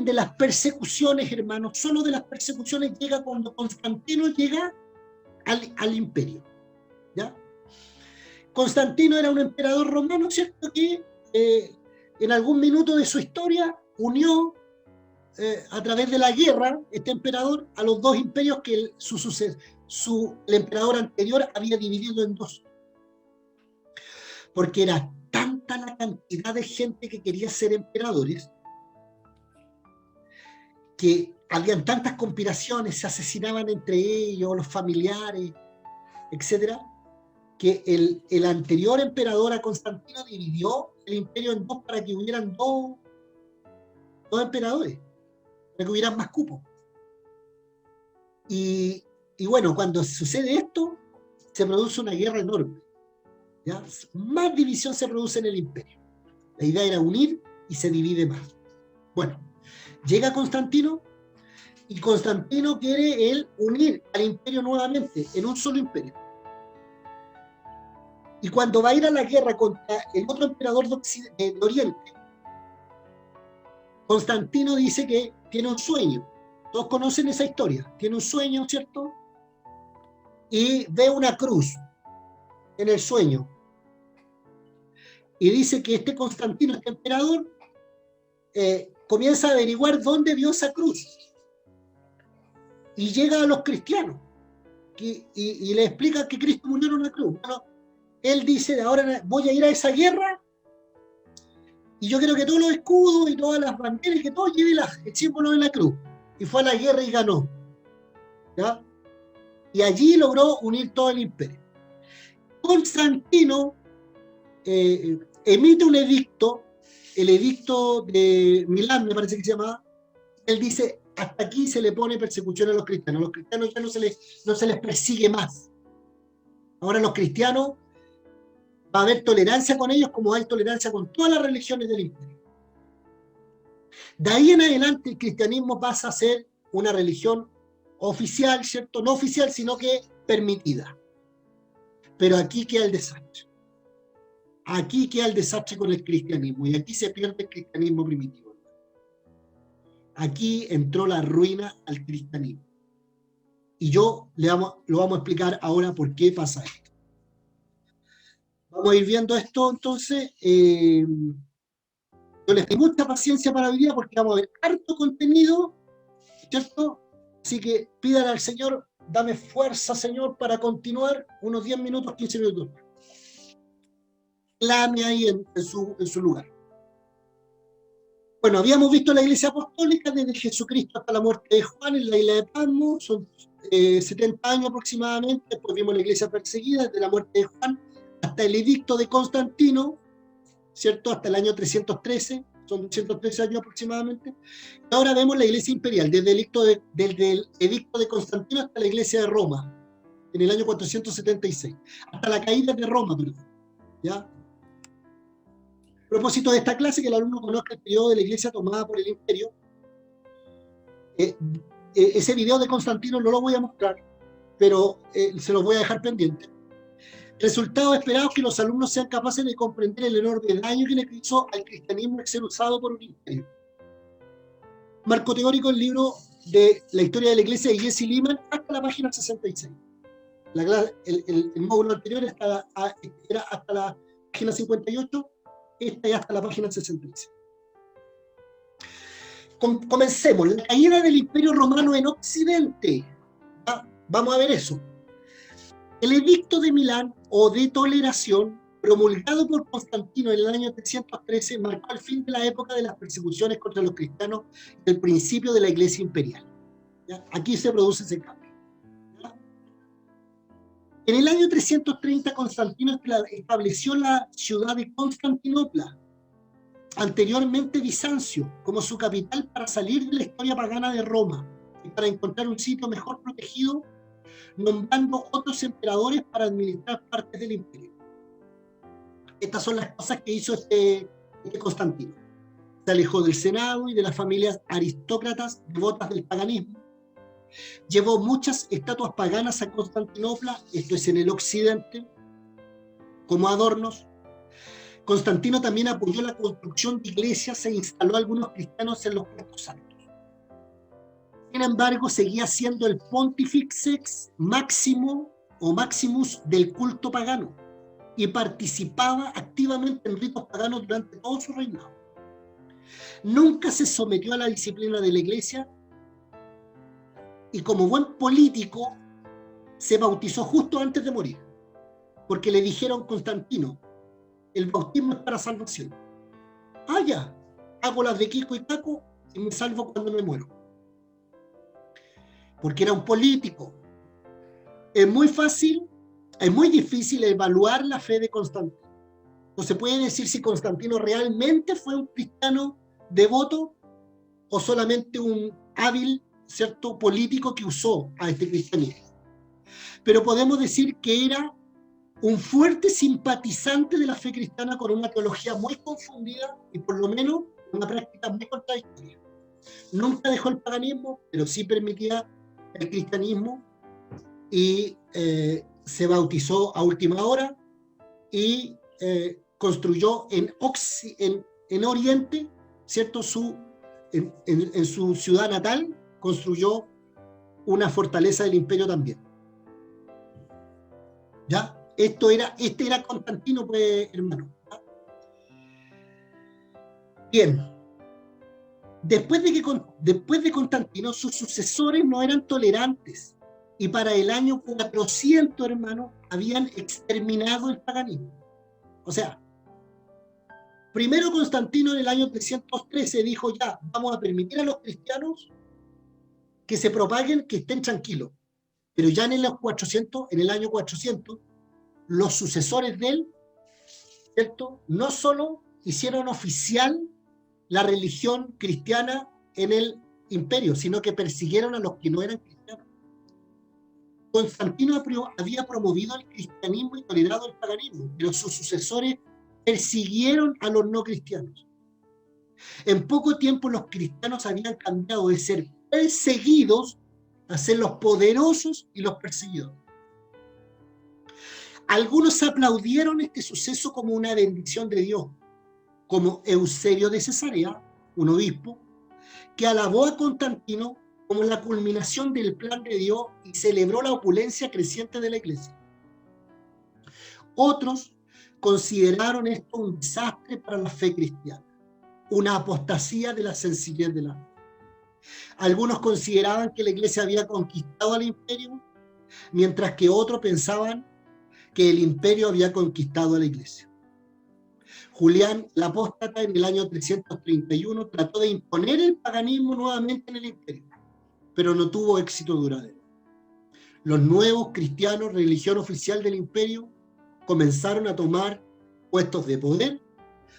de las persecuciones, hermanos, solo de las persecuciones llega cuando Constantino llega al imperio. ¿Ya? Constantino era un emperador romano, ¿cierto? Que en algún minuto de su historia unió a través de la guerra, este emperador, a los dos imperios que el emperador anterior había dividido en dos. Porque era tanta la cantidad de gente que quería ser emperadores, que habían tantas conspiraciones, se asesinaban entre ellos, los familiares, etcétera, que el anterior emperador a Constantino dividió el imperio en dos para que hubieran dos emperadores, para que hubieran más cupos. Y bueno, cuando sucede esto, se produce una guerra enorme. ¿Ya? Más división se produce en el imperio. La idea era unir y se divide más. Bueno, llega Constantino y Constantino quiere él unir al imperio nuevamente en un solo imperio. Y cuando va a ir a la guerra contra el otro emperador de Oriente, Constantino dice que tiene un sueño. Todos conocen esa historia. Tiene un sueño, ¿cierto? Y ve una cruz en el sueño. Y dice que este Constantino, este emperador, comienza a averiguar dónde vio esa cruz. Y llega a los cristianos. Y le explica que Cristo murió en una cruz. Bueno, él dice, ahora voy a ir a esa guerra y yo quiero que todos los escudos y todas las banderas, que todos lleven el símbolo de la cruz. Y fue a la guerra y ganó. ¿Ya? Y allí logró unir todo el imperio. Constantino emite un edicto, el edicto de Milán, me parece que se llamaba. Él dice, hasta aquí se le pone persecución a los cristianos. Los cristianos ya no se les persigue más. Ahora los cristianos va a haber tolerancia con ellos como hay tolerancia con todas las religiones del imperio. De ahí en adelante el cristianismo pasa a ser una religión oficial, ¿cierto? No oficial, sino que permitida. Pero aquí queda el desastre. Aquí queda el desastre con el cristianismo y aquí se pierde el cristianismo primitivo. Aquí entró la ruina al cristianismo. Y lo vamos a explicar ahora por qué pasa esto. Vamos a ir viendo esto entonces. Yo les doy mucha paciencia para hoy día porque vamos a ver harto contenido, ¿cierto? Así que pidan al Señor, dame fuerza, Señor, para continuar unos 10 minutos, 15 minutos. Clame ahí en su lugar. Bueno, habíamos visto la Iglesia Apostólica desde Jesucristo hasta la muerte de Juan en la isla de Patmos, son 70 años aproximadamente. Después vimos la Iglesia perseguida desde la muerte de Juan hasta el edicto de Constantino, ¿cierto? Hasta el año 313, son 213 años aproximadamente. Y ahora vemos la Iglesia Imperial, desde el edicto de Constantino hasta la Iglesia de Roma, en el año 476, hasta la caída de Roma, perdón, ¿ya? A propósito de esta clase, que el alumno conozca el periodo de la Iglesia tomada por el Imperio, ese video de Constantino no lo voy a mostrar, pero se los voy a dejar pendiente. Resultado esperado es que los alumnos sean capaces de comprender el enorme daño que le hizo al cristianismo el ser usado por un imperio. Marco teórico, el libro de la historia de la Iglesia de Jesse Lehman, hasta la página 66. El módulo anterior era hasta la página 58, esta es hasta la página 66. Comencemos. La caída del Imperio Romano en Occidente. Vamos a ver eso. El edicto de Milán, o de toleración, promulgado por Constantino en el año 313, marcó el fin de la época de las persecuciones contra los cristianos y el principio de la Iglesia imperial. ¿Ya? Aquí se produce ese cambio. ¿Ya? En el año 330, Constantino estableció la ciudad de Constantinopla, anteriormente Bizancio, como su capital para salir de la historia pagana de Roma y para encontrar un sitio mejor protegido, nombrando otros emperadores para administrar partes del imperio. Estas son las cosas que hizo este Constantino. Se alejó del Senado y de las familias aristócratas devotas del paganismo. Llevó muchas estatuas paganas a Constantinopla, esto es en el occidente, como adornos. Constantino también apoyó la construcción de iglesias e instaló a algunos cristianos en los puestos altos. Sin embargo, seguía siendo el Pontifex máximo o maximus del culto pagano y participaba activamente en ritos paganos durante todo su reinado. Nunca se sometió a la disciplina de la iglesia y, como buen político, se bautizó justo antes de morir, porque le dijeron: Constantino, el bautismo es para salvación. Ah, ya, hago las de Kiko y Caco y me salvo cuando me muero. Porque era un político. Es muy difícil evaluar la fe de Constantino. No se puede decir si Constantino realmente fue un cristiano devoto o solamente un hábil, ¿cierto?, político que usó a este cristianismo. Pero podemos decir que era un fuerte simpatizante de la fe cristiana con una teología muy confundida y por lo menos una práctica muy contradictoria. Nunca dejó el paganismo, pero sí permitía el cristianismo y se bautizó a última hora y construyó en Oriente, ¿cierto? En su ciudad natal construyó una fortaleza del imperio también. ¿Ya? Este era Constantino, pues, hermano. ¿Ya? Bien. Después de Constantino, sus sucesores no eran tolerantes y para el año 400, hermano, habían exterminado el paganismo. O sea, primero Constantino en el año 313 dijo: ya, vamos a permitir a los cristianos que se propaguen, que estén tranquilos. Pero ya en el año 400, los sucesores de él, ¿cierto?, no solo hicieron oficial la religión cristiana en el imperio, sino que persiguieron a los que no eran cristianos. Constantino había promovido el cristianismo y tolerado el paganismo, pero sus sucesores persiguieron a los no cristianos. En poco tiempo los cristianos habían cambiado de ser perseguidos a ser los poderosos y los perseguidores. Algunos aplaudieron este suceso como una bendición de Dios, como Eusebio de Cesarea, un obispo, que alabó a Constantino como la culminación del plan de Dios y celebró la opulencia creciente de la iglesia. Otros consideraron esto un desastre para la fe cristiana, una apostasía de la sencillez de la fe. Algunos consideraban que la iglesia había conquistado al imperio, mientras que otros pensaban que el imperio había conquistado a la iglesia. Julián la Apóstata en el año 331 trató de imponer el paganismo nuevamente en el imperio, pero no tuvo éxito duradero. Los nuevos cristianos, religión oficial del imperio, comenzaron a tomar puestos de poder,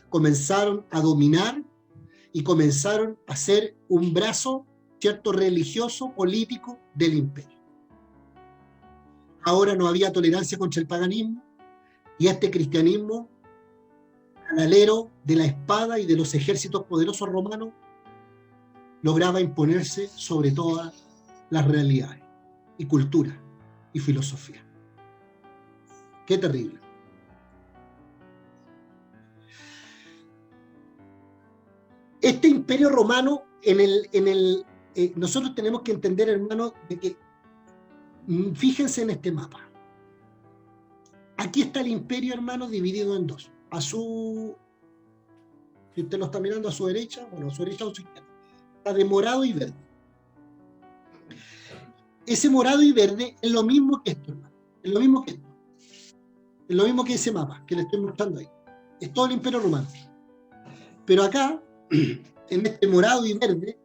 comenzaron a dominar y comenzaron a ser un brazo, ¿cierto?, religioso, político del imperio. Ahora no había tolerancia contra el paganismo y este cristianismo, al alero de la espada y de los ejércitos poderosos romanos, lograba imponerse sobre todas las realidades y cultura y filosofía. Qué terrible. Este imperio romano, nosotros tenemos que entender, hermano, de que, fíjense en este mapa. Aquí está el imperio, hermano, dividido en dos. Si usted lo está mirando a su derecha, bueno, a su derecha o a su izquierda, está de morado y verde. Ese morado y verde es lo mismo que esto, hermano. Es lo mismo que esto. Es lo mismo que ese mapa que le estoy mostrando ahí. Es todo el imperio romano. Pero acá, en este morado y verde,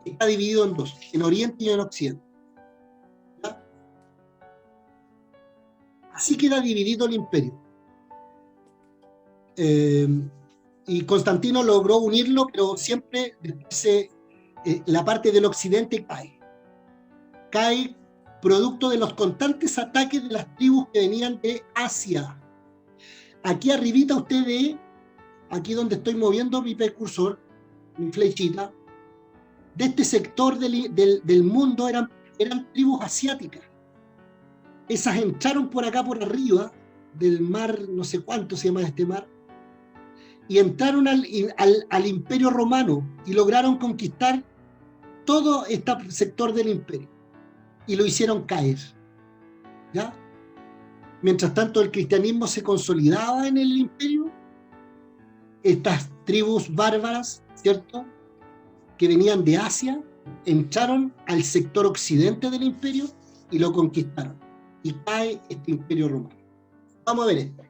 está dividido en dos, en Oriente y en Occidente. ¿Ya? Así queda dividido el imperio. Y Constantino logró unirlo, pero siempre después la parte del occidente cae. Cae producto de los constantes ataques de las tribus que venían de Asia. Aquí arribita usted ve, aquí donde estoy moviendo mi precursor, mi flechita, de este sector del mundo eran tribus asiáticas. Esas entraron por acá por arriba del mar, no sé cuánto se llama este mar, y entraron al imperio romano y lograron conquistar todo este sector del imperio y lo hicieron caer, ¿ya? Mientras tanto el cristianismo se consolidaba en el imperio, estas tribus bárbaras, ¿cierto?, que venían de Asia, entraron al sector occidente del imperio y lo conquistaron, y cae este imperio romano. Vamos a ver esto.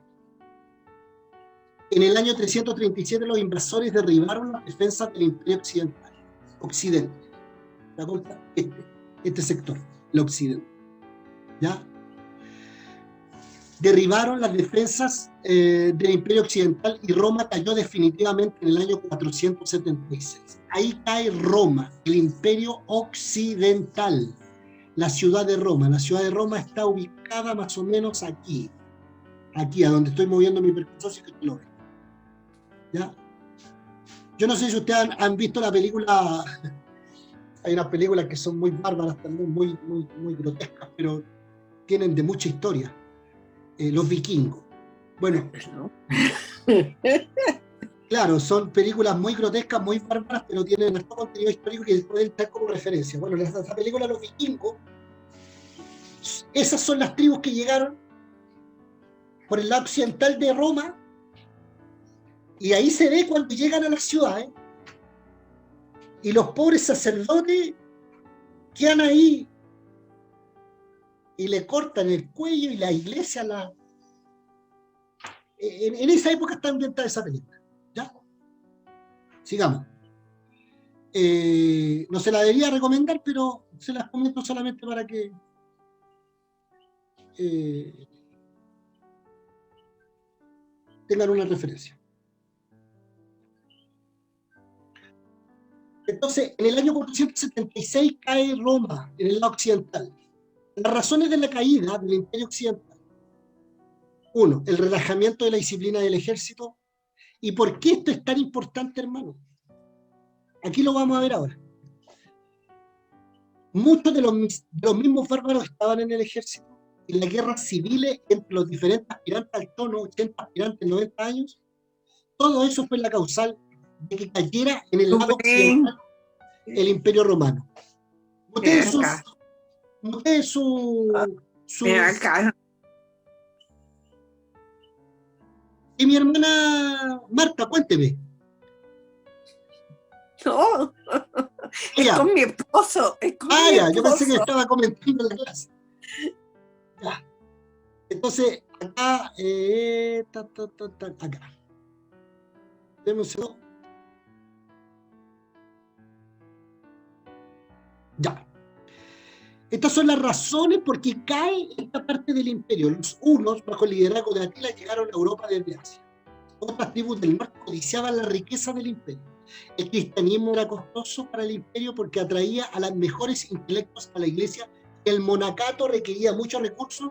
En el año 337 los invasores derribaron las defensas del imperio occidente. ¿Se da cuenta? Este sector, el occidente. ¿Ya? Derribaron las defensas del imperio occidental y Roma cayó definitivamente en el año 476. Ahí cae Roma, el imperio occidental, la ciudad de Roma. La ciudad de Roma está ubicada más o menos aquí, a donde estoy moviendo mi percursor, si que lo ven. ¿Ya? Yo no sé si ustedes han visto la película. Hay unas películas que son muy bárbaras también, muy grotescas, pero tienen de mucha historia. Los vikingos. Bueno, claro, son películas muy grotescas, muy bárbaras, pero tienen harto contenido histórico que pueden estar como referencia. Bueno, esa película Los vikingos, esas son las tribus que llegaron por el lado occidental de Roma, y ahí se ve cuando llegan a las ciudades, y los pobres sacerdotes quedan ahí y le cortan el cuello, y la iglesia en esa época está ambientada esa película. ¿Ya? Sigamos. No se la debería recomendar, pero se las comento solamente para que tengan una referencia. Entonces, en el año 476 cae Roma, en el lado occidental. Las razones de la caída del imperio occidental: 1, el relajamiento de la disciplina del ejército. ¿Y por qué esto es tan importante, hermano? Aquí lo vamos a ver ahora. Muchos de los mismos bárbaros estaban en el ejército, y las guerras civiles entre los diferentes aspirantes al trono, 80 aspirantes, 90 años, todo eso fue la causal de que cayera en el lado occidental el imperio romano. Y mi hermana Marta, cuénteme. No, es con mi esposo. Ya, yo pensé que estaba comentando la clase. Ya. Entonces, acá, acá. Deme un segundo. Ya. Estas son las razones por qué cae esta parte del imperio. Los hunos, bajo el liderazgo de Atila, llegaron a Europa desde Asia. Otras tribus del norte codiciaban la riqueza del imperio. El cristianismo era costoso para el imperio porque atraía a los mejores intelectos a la iglesia. El monacato requería muchos recursos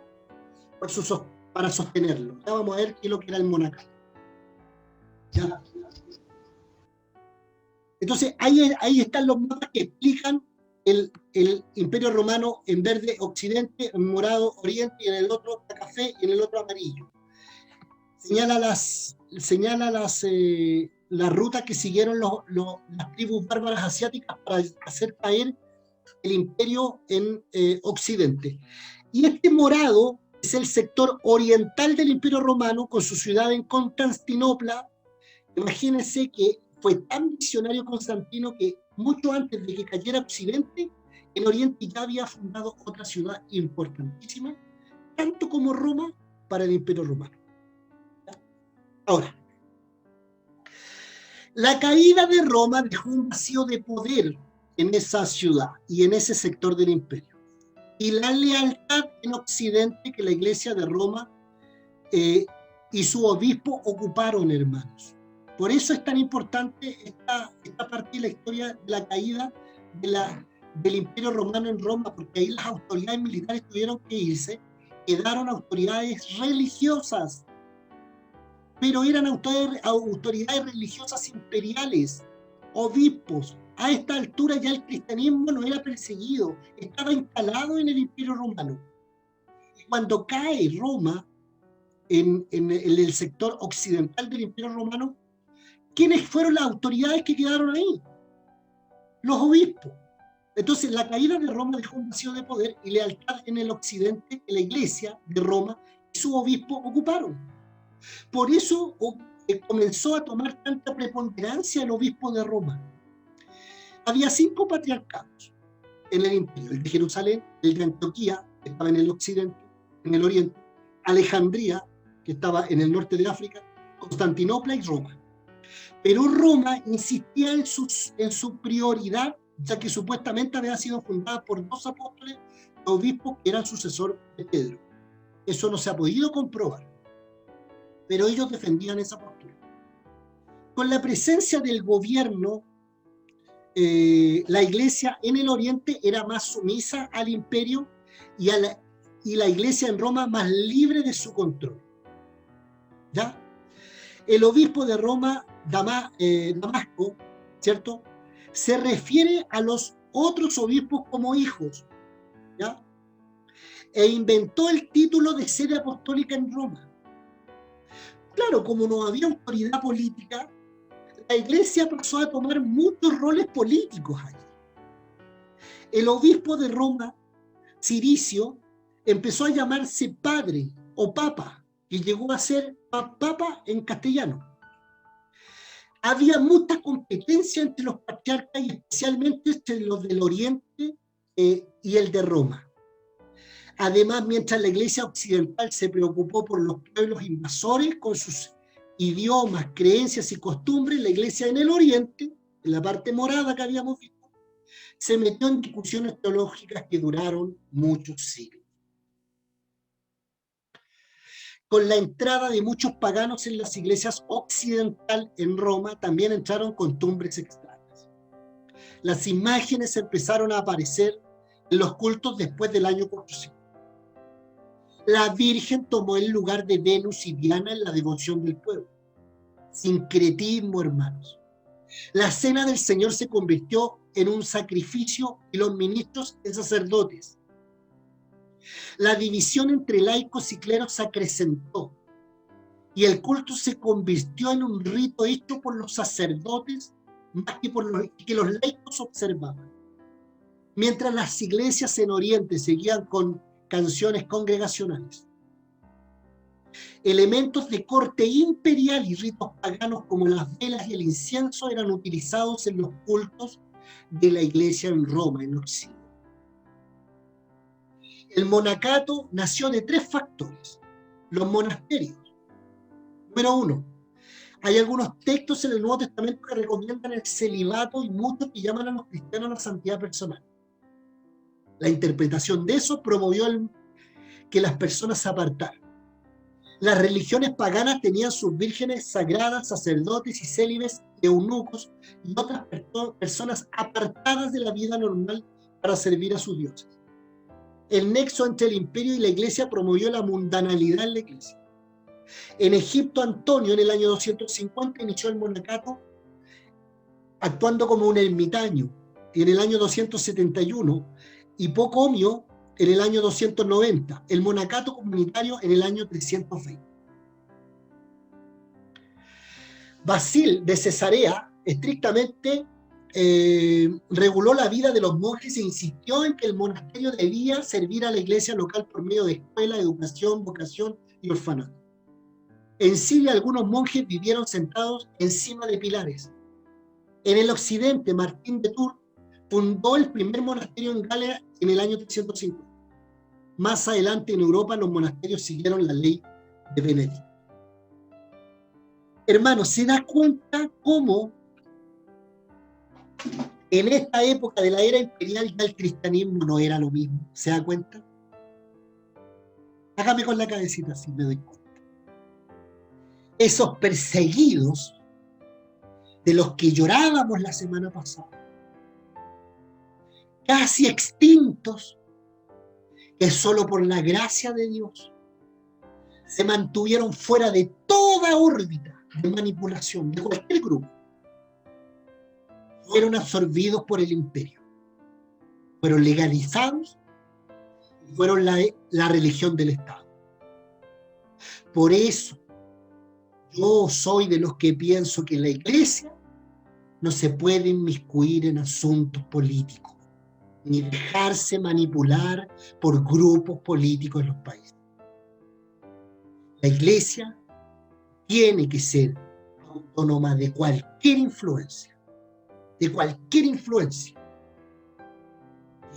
para sostenerlo. Ya vamos a ver qué es lo que era el monacato. ¿Ya? Entonces, ahí están los mapas que explican el imperio romano en verde occidente, en morado oriente, y en el otro café y en el otro amarillo. Señala las rutas que siguieron las tribus bárbaras asiáticas para hacer caer el imperio en occidente. Y este morado es el sector oriental del imperio romano, con su ciudad en Constantinopla. Imagínense que fue tan visionario Constantino que mucho antes de que cayera Occidente, en Oriente ya había fundado otra ciudad importantísima, tanto como Roma, para el Imperio Romano. Ahora, la caída de Roma dejó un vacío de poder en esa ciudad y en ese sector del imperio. Y la lealtad en Occidente que la Iglesia de Roma y su obispo ocuparon, hermanos. Por eso es tan importante esta parte de la historia de la caída del Imperio Romano en Roma, porque ahí las autoridades militares tuvieron que irse, quedaron autoridades religiosas, pero eran autoridades religiosas imperiales, obispos. A esta altura ya el cristianismo no era perseguido, estaba instalado en el Imperio Romano. Y cuando cae Roma en el sector occidental del Imperio Romano, ¿quiénes fueron las autoridades que quedaron ahí? Los obispos. Entonces, la caída de Roma dejó un vacío de poder y lealtad en el occidente que la Iglesia de Roma y su obispo ocuparon. Por eso comenzó a tomar tanta preponderancia el obispo de Roma. Había 5 patriarcados en el imperio: el de Jerusalén, el de Antioquía, que estaba en el occidente, en el oriente, Alejandría, que estaba en el norte de África, Constantinopla y Roma. Pero Roma insistía en su prioridad, ya que supuestamente había sido fundada por 2 apóstoles, obispos que eran sucesor de Pedro. Eso no se ha podido comprobar, pero ellos defendían esa postura. Con la presencia del gobierno, la iglesia en el oriente era más sumisa al imperio y la iglesia en Roma más libre de su control. ¿Ya? El obispo de Roma, Damasco, ¿cierto?, se refiere a los otros obispos como hijos, ¿ya? E inventó el título de sede apostólica en Roma. Claro, como no había autoridad política, la iglesia pasó a tomar muchos roles políticos allí. El obispo de Roma, Ciricio, empezó a llamarse padre o papa, que llegó a ser papa en castellano. Había mucha competencia entre los patriarcas y especialmente entre los del Oriente y el de Roma. Además, mientras la iglesia occidental se preocupó por los pueblos invasores con sus idiomas, creencias y costumbres, la iglesia en el Oriente, en la parte morada que habíamos visto, se metió en discusiones teológicas que duraron muchos siglos. Con la entrada de muchos paganos en las iglesias occidentales en Roma, también entraron costumbres extrañas. Las imágenes empezaron a aparecer en los cultos después del año 400. La Virgen tomó el lugar de Venus y Diana en la devoción del pueblo. Sincretismo, hermanos. La cena del Señor se convirtió en un sacrificio y los ministros en sacerdotes. La división entre laicos y cleros se acrecentó y el culto se convirtió en un rito hecho por los sacerdotes más que por que los laicos observaban. Mientras las iglesias en Oriente seguían con canciones congregacionales, elementos de corte imperial y ritos paganos como las velas y el incienso eran utilizados en los cultos de la iglesia en Roma, en Occidente. El monacato nació de 3 factores. Los monasterios. Número 1, Hay algunos textos en el Nuevo Testamento que recomiendan el celibato y muchos que llaman a los cristianos a la santidad personal. La interpretación de eso promovió que las personas se apartaran. Las religiones paganas tenían sus vírgenes sagradas, sacerdotes y célibes, eunucos y otras personas apartadas de la vida normal para servir a sus dioses. El nexo entre el imperio y la iglesia promovió la mundanalidad en la iglesia. En Egipto, Antonio, en el año 250, inició el monacato actuando como un ermitaño, y en el año 271, Hipocomio en el año 290, el monacato comunitario en el año 320. Basil de Cesarea estrictamente reguló la vida de los monjes e insistió en que el monasterio debía servir a la iglesia local por medio de escuela, educación, vocación y orfanato. En Siria algunos monjes vivieron sentados encima de pilares. En el occidente, Martín de Tours fundó el primer monasterio en Galia en el año 350. Más adelante en Europa los monasterios siguieron la ley de Benedicto. Hermanos, ¿se da cuenta cómo en esta época de la era imperial ya el cristianismo no era lo mismo? ¿Se da cuenta? Hágame con la cabecita si me doy cuenta. Esos perseguidos de los que llorábamos la semana pasada, casi extintos, que solo por la gracia de Dios se mantuvieron fuera de toda órbita de manipulación de cualquier grupo, fueron absorbidos por el imperio, fueron legalizados y fueron la religión del Estado. Por eso yo soy de los que pienso que la iglesia no se puede inmiscuir en asuntos políticos, ni dejarse manipular por grupos políticos en los países. La iglesia tiene que ser autónoma de cualquier influencia, de cualquier influencia.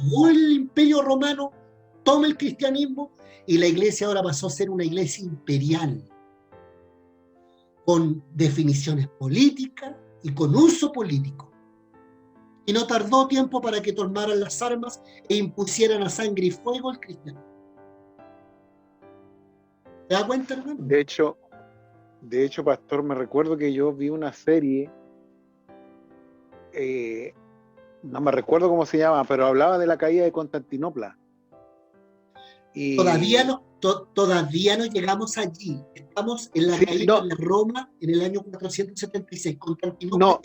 Llegó el Imperio Romano, toma el cristianismo y la iglesia ahora pasó a ser una iglesia imperial, con definiciones políticas y con uso político. Y no tardó tiempo para que tomaran las armas e impusieran a sangre y fuego al cristianismo. ¿Te das cuenta, hermano? De hecho, pastor, me recuerdo que yo vi una serie, no me recuerdo cómo se llama, pero hablaba de la caída de Constantinopla. Y todavía no llegamos allí. Estamos en la caída de Roma en el año 476. Constantinopla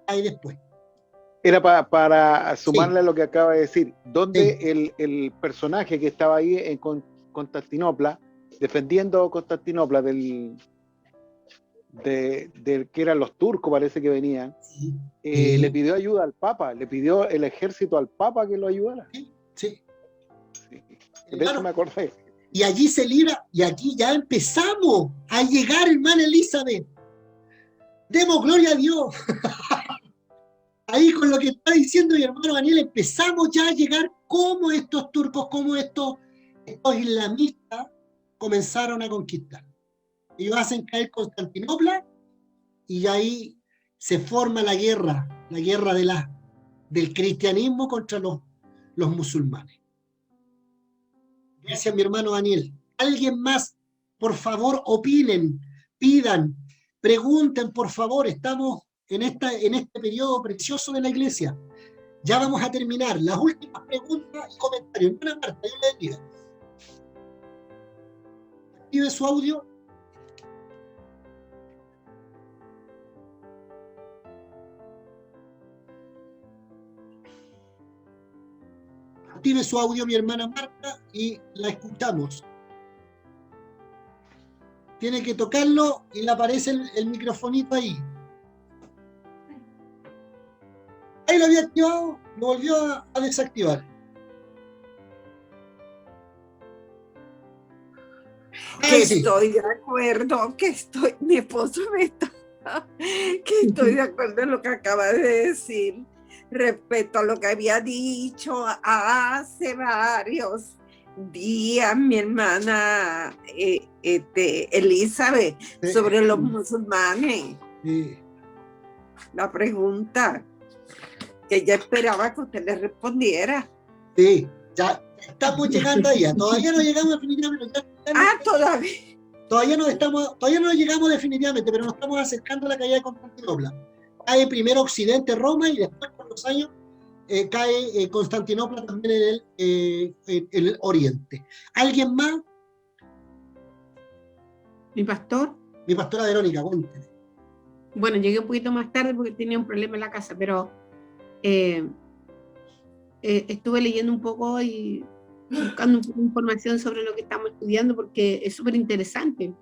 cae después. Era para sumarle a lo que acaba de decir, donde el personaje que estaba ahí en Constantinopla, defendiendo Constantinopla del que eran los turcos, parece que venían, le pidió ayuda al Papa, le pidió el ejército al Papa que lo ayudara. Sí. De eso me acordé. Y allí se libra, y aquí ya empezamos a llegar, hermana Elizabeth. Demos gloria a Dios. Ahí con lo que está diciendo mi hermano Daniel, empezamos ya a llegar como estos turcos, como estos islamistas comenzaron a conquistar. Ellos hacen caer Constantinopla y ahí se forma la guerra del cristianismo contra los musulmanes. Gracias, mi hermano Daniel. ¿Alguien más? Por favor, opinen, pidan, pregunten, por favor. Estamos en este periodo precioso de la iglesia. Ya vamos a terminar. Las últimas preguntas y comentarios. Hermana Marta, Dios le bendiga. Active su audio. Active su audio, mi hermana Marta, y la escuchamos. Tiene que tocarlo y le aparece el microfonito ahí. Ahí lo había activado, lo volvió a desactivar. Que estoy de acuerdo, mi esposo me está, que estoy de acuerdo en lo que acaba de decir respecto a lo que había dicho hace varios vi a mi hermana Elizabeth sobre los musulmanes. Sí. La pregunta que ella esperaba que usted le respondiera. Sí, ya estamos llegando allá. Todavía no llegamos definitivamente. Todavía no llegamos definitivamente, pero nos estamos acercando a la caída de Constantinopla. Cae primero Occidente, Roma, y después con los años cae Constantinopla también en el Oriente. ¿Alguien más? Mi pastor. Mi pastora Verónica, cuénteme. Bueno, llegué un poquito más tarde porque tenía un problema en la casa, pero estuve leyendo un poco y buscando un poco de información sobre lo que estamos estudiando porque es súper interesante.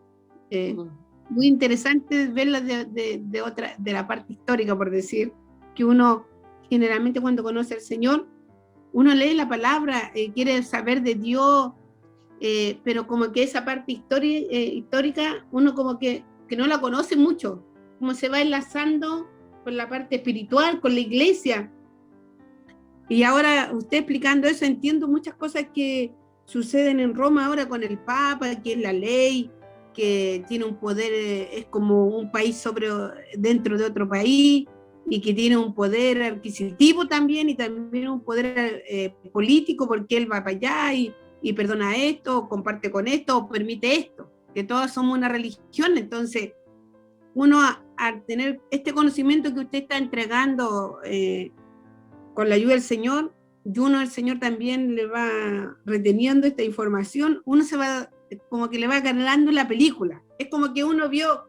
Muy interesante verla de la parte histórica, por decir, que uno generalmente cuando conoce al Señor, uno lee la palabra, quiere saber de Dios, pero como que esa parte histórica, uno como que no la conoce mucho, como se va enlazando con la parte espiritual, con la iglesia. Y ahora usted explicando eso, entiendo muchas cosas que suceden en Roma ahora con el Papa, que es la ley, que tiene un poder, es como un país dentro de otro país, y que tiene un poder adquisitivo también, y también un poder político, porque él va para allá y perdona esto, o comparte con esto, o permite esto, que todos somos una religión. Entonces, uno al tener este conocimiento que usted está entregando con la ayuda del Señor, y uno al Señor también le va reteniendo esta información, uno se va, como que le va ganando la película. Es como que uno vio,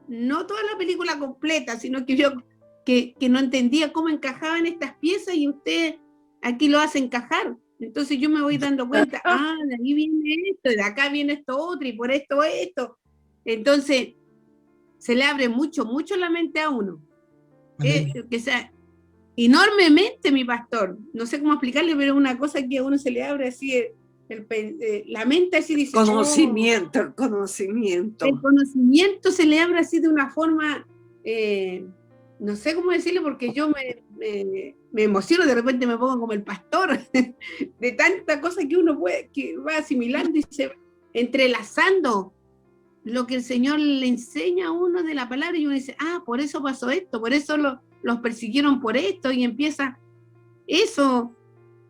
no toda la película completa, sino que vio que no entendía cómo encajaban estas piezas y usted aquí lo hace encajar. Entonces yo me voy dando cuenta, de ahí viene esto, de acá viene esto otro, y por esto. Entonces se le abre mucho la mente a uno. Que sea enormemente, mi pastor. No sé cómo explicarle, pero es una cosa que a uno se le abre así la mente, así dice. El conocimiento se le abre así de una forma, no sé cómo decirlo, porque yo me emociono, de repente me pongo como el pastor, de tanta cosa que uno que va asimilando y se va entrelazando lo que el Señor le enseña a uno de la palabra, y uno dice, por eso pasó esto, por eso los persiguieron por esto, y empieza eso.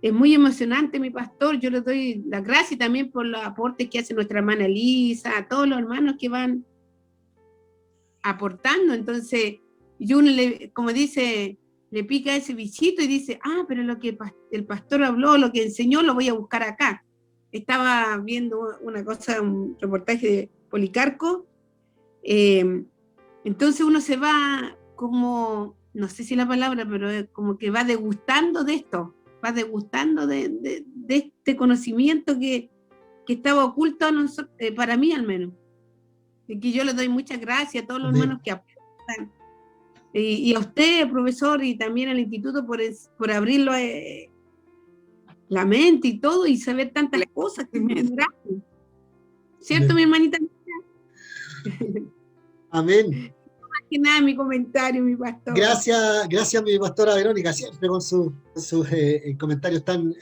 Es muy emocionante, mi pastor. Yo le doy las gracias también por los aportes que hace nuestra hermana Elisa, a todos los hermanos que van aportando. Entonces, y uno, como dice, le pica ese bichito y dice, pero lo que el pastor habló, lo que enseñó, lo voy a buscar acá. Estaba viendo una cosa, un reportaje de Policarpo. Entonces uno se va como, no sé si la palabra, pero como que va degustando de esto, va degustando de este conocimiento que estaba oculto a nosotros, para mí al menos. Y que yo le doy muchas gracias a todos los hermanos que aportan. Y a usted, profesor, y también al instituto por abrirlo la mente y todo, y saber tantas cosas que me gracias. ¿Cierto, mi hermanita? Amén. Más que nada mi comentario, mi pastor. Gracias mi pastora Verónica, siempre con sus comentarios tan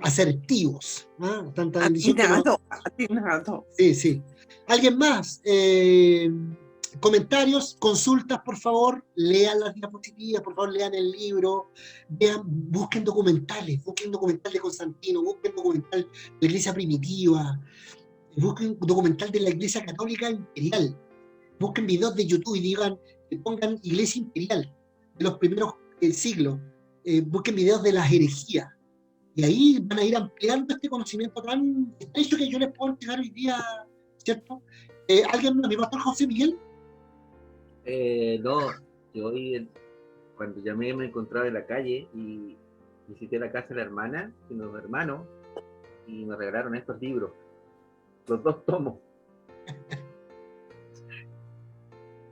asertivos, tanta bendición. Atinado. Sí. ¿Alguien más? Comentarios, consultas, por favor, lean las diapositivas, por favor, lean el libro, busquen documentales de Constantino, busquen documental de la iglesia primitiva, busquen documental de la iglesia católica imperial, busquen videos de YouTube y pongan iglesia imperial de los primeros siglos, busquen videos de las herejías, y ahí van a ir ampliando este conocimiento tan estrecho que yo les puedo entregar hoy día, ¿cierto? ¿Alguien más? ¿Mi pastor José Miguel? No, yo hoy cuando llamé me encontraba en la calle y visité la casa de la hermana y los hermanos y me regalaron estos libros, los 2 tomos.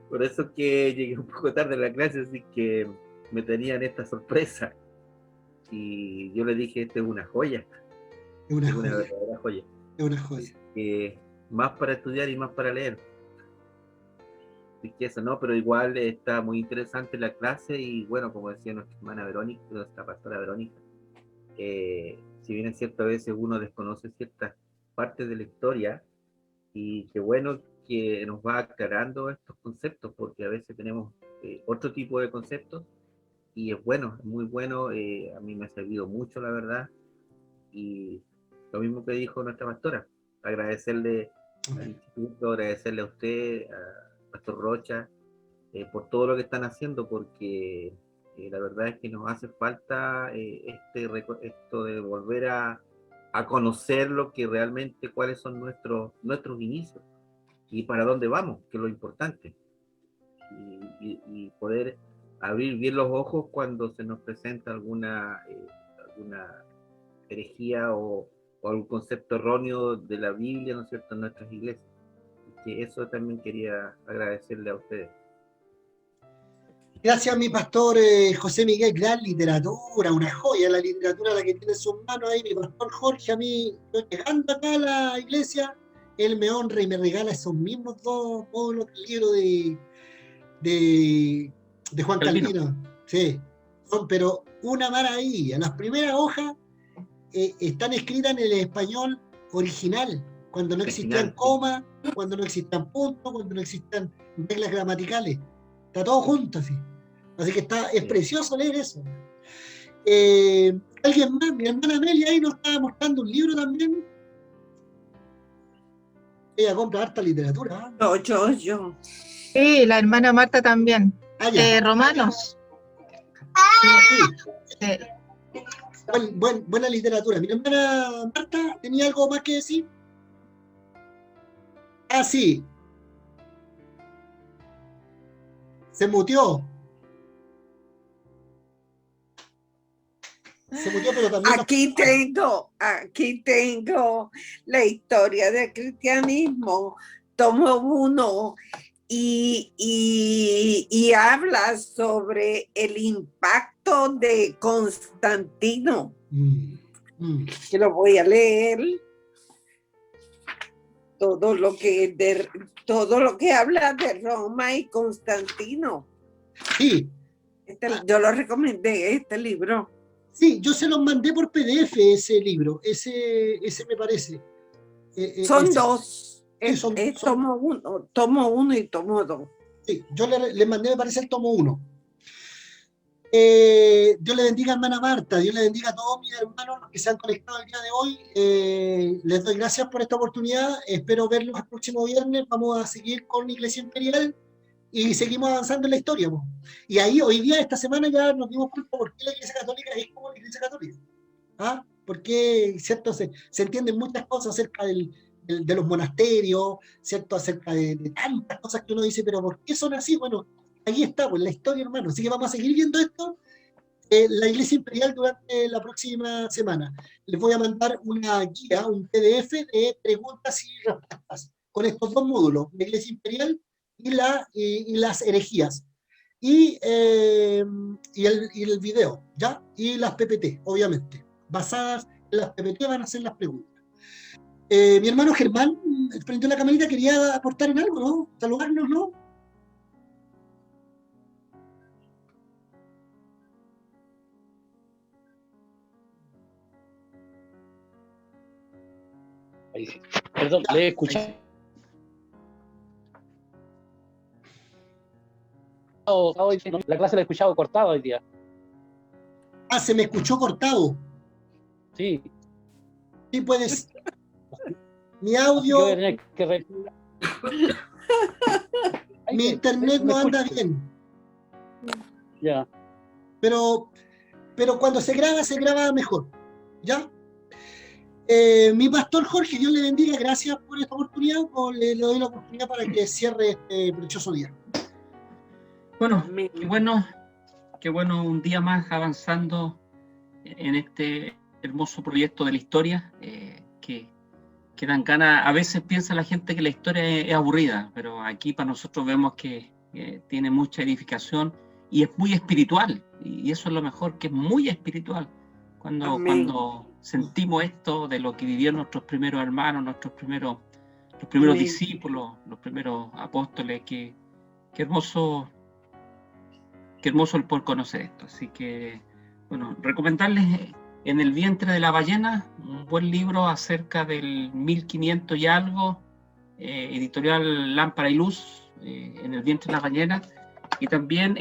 Por eso que llegué un poco tarde a la clase, así que me tenían esta sorpresa. Y yo le dije, esta es una joya. Es una verdadera joya. Es una joya. Más para estudiar y más para leer. Eso, ¿no? Pero igual está muy interesante la clase y bueno, como decía nuestra hermana Verónica, nuestra pastora Verónica, si bien es cierto, a veces uno desconoce ciertas partes de la historia, y qué bueno que nos va aclarando estos conceptos, porque a veces tenemos otro tipo de conceptos, y es bueno, es muy bueno, a mí me ha servido mucho, la verdad, y lo mismo que dijo nuestra pastora, agradecerle al instituto, agradecerle a usted, a Pastor Rocha, por todo lo que están haciendo, porque la verdad es que nos hace falta esto de volver a conocer lo que realmente, cuáles son nuestros inicios y para dónde vamos, que es lo importante, y poder abrir bien los ojos cuando se nos presenta alguna herejía o algún concepto erróneo de la Biblia, ¿no es cierto?, en nuestras iglesias. Y que eso también quería agradecerle a ustedes. Gracias a mi pastor José Miguel, gran literatura, una joya la literatura la que tiene en sus manos ahí. Mi pastor Jorge, a mí, yo llegando acá a la iglesia, él me honra y me regala esos mismos dos módulos del libro de Juan Calvino. Sí, son pero una maravilla. Las primeras hojas están escritas en el español original, cuando no existían comas, cuando no existían puntos, cuando no existían reglas gramaticales. Está todo junto así. Así que es precioso leer eso. ¿Alguien más? Mi hermana Amelia ahí nos estaba mostrando un libro también. Ella compra harta literatura. No, yo. Sí, la hermana Marta también. Romanos. Sí. Buena literatura. Mi hermana Marta, ¿tenía algo más que decir? Ah, sí. Se muteó. Pero también aquí tengo la historia del cristianismo, tomo 1, y habla sobre el impacto de Constantino. Que lo voy a leer. Todo lo que habla de Roma y Constantino. Sí. Yo lo recomendé, este libro. Sí, yo se los mandé por PDF ese libro, ese me parece. Son dos. Tomo 1 y tomo 2. Sí, yo le mandé, me parece, el tomo 1. Dios le bendiga a hermana Marta, Dios le bendiga a todos mis hermanos que se han conectado el día de hoy. Les doy gracias por esta oportunidad, espero verlos el próximo viernes. Vamos a seguir con la Iglesia Imperial y seguimos avanzando en la historia. Y ahí, hoy día, esta semana, ya nos dimos cuenta por qué la Iglesia Católica es como la Iglesia Católica. ¿Ah? Porque, ¿cierto? Se entienden muchas cosas acerca de los monasterios, ¿cierto? Acerca de tantas cosas que uno dice, pero ¿por qué son así? Bueno, ahí está, pues la historia, hermano. Así que vamos a seguir viendo esto, la Iglesia Imperial, durante la próxima semana. Les voy a mandar una guía, un PDF de preguntas y respuestas con estos dos módulos, la Iglesia Imperial y las herejías. Y el video, ¿ya? Y las PPT, obviamente. Basadas en las PPT van a ser las preguntas. Mi hermano Germán prendió la camarita, quería aportar en algo, ¿no? Saludarnos, ¿no? Ahí sí. Perdón, le he escuchado. La clase la he escuchado cortada hoy día. Ah, se me escuchó cortado. Sí. Sí, puedes. Mi audio. Mi internet no anda bien. Ya. Pero cuando se graba mejor. ¿Ya? Mi pastor Jorge, Dios le bendiga, gracias por esta oportunidad. Le doy la oportunidad para que cierre este precioso día. Bueno, qué bueno un día más avanzando en este hermoso proyecto de la historia, que dan ganas. A veces piensa la gente que la historia es aburrida, pero aquí para nosotros vemos que tiene mucha edificación y es muy espiritual, y eso es lo mejor, que es muy espiritual. Cuando sentimos esto de lo que vivieron nuestros primeros hermanos, los primeros discípulos, los primeros apóstoles, qué hermoso el poder conocer esto. Así que, bueno, recomendarles En el vientre de la ballena, un buen libro acerca del 1500 y algo, editorial Lámpara y Luz, en el vientre de la ballena, y también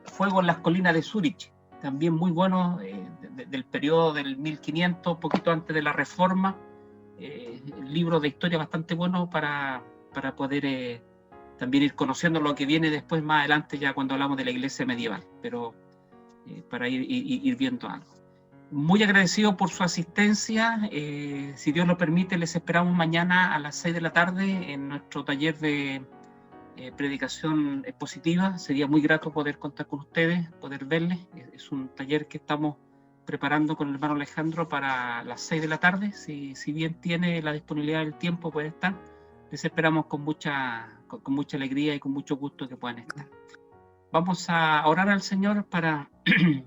Fuego en las colinas de Zúrich, también muy bueno, del periodo del 1500, poquito antes de la Reforma, libro de historia bastante bueno para poder también ir conociendo lo que viene después, más adelante, ya cuando hablamos de la iglesia medieval, pero para ir viendo algo. Muy agradecido por su asistencia. Si Dios lo permite, les esperamos mañana a las 6 de la tarde en nuestro taller de predicación expositiva. Sería muy grato poder contar con ustedes, poder verles. Es un taller que estamos preparando con el hermano Alejandro para las 6 de la tarde. Si bien tiene la disponibilidad del tiempo, puede estar. Les esperamos con mucha alegría y con mucho gusto que puedan estar. Vamos a orar al Señor para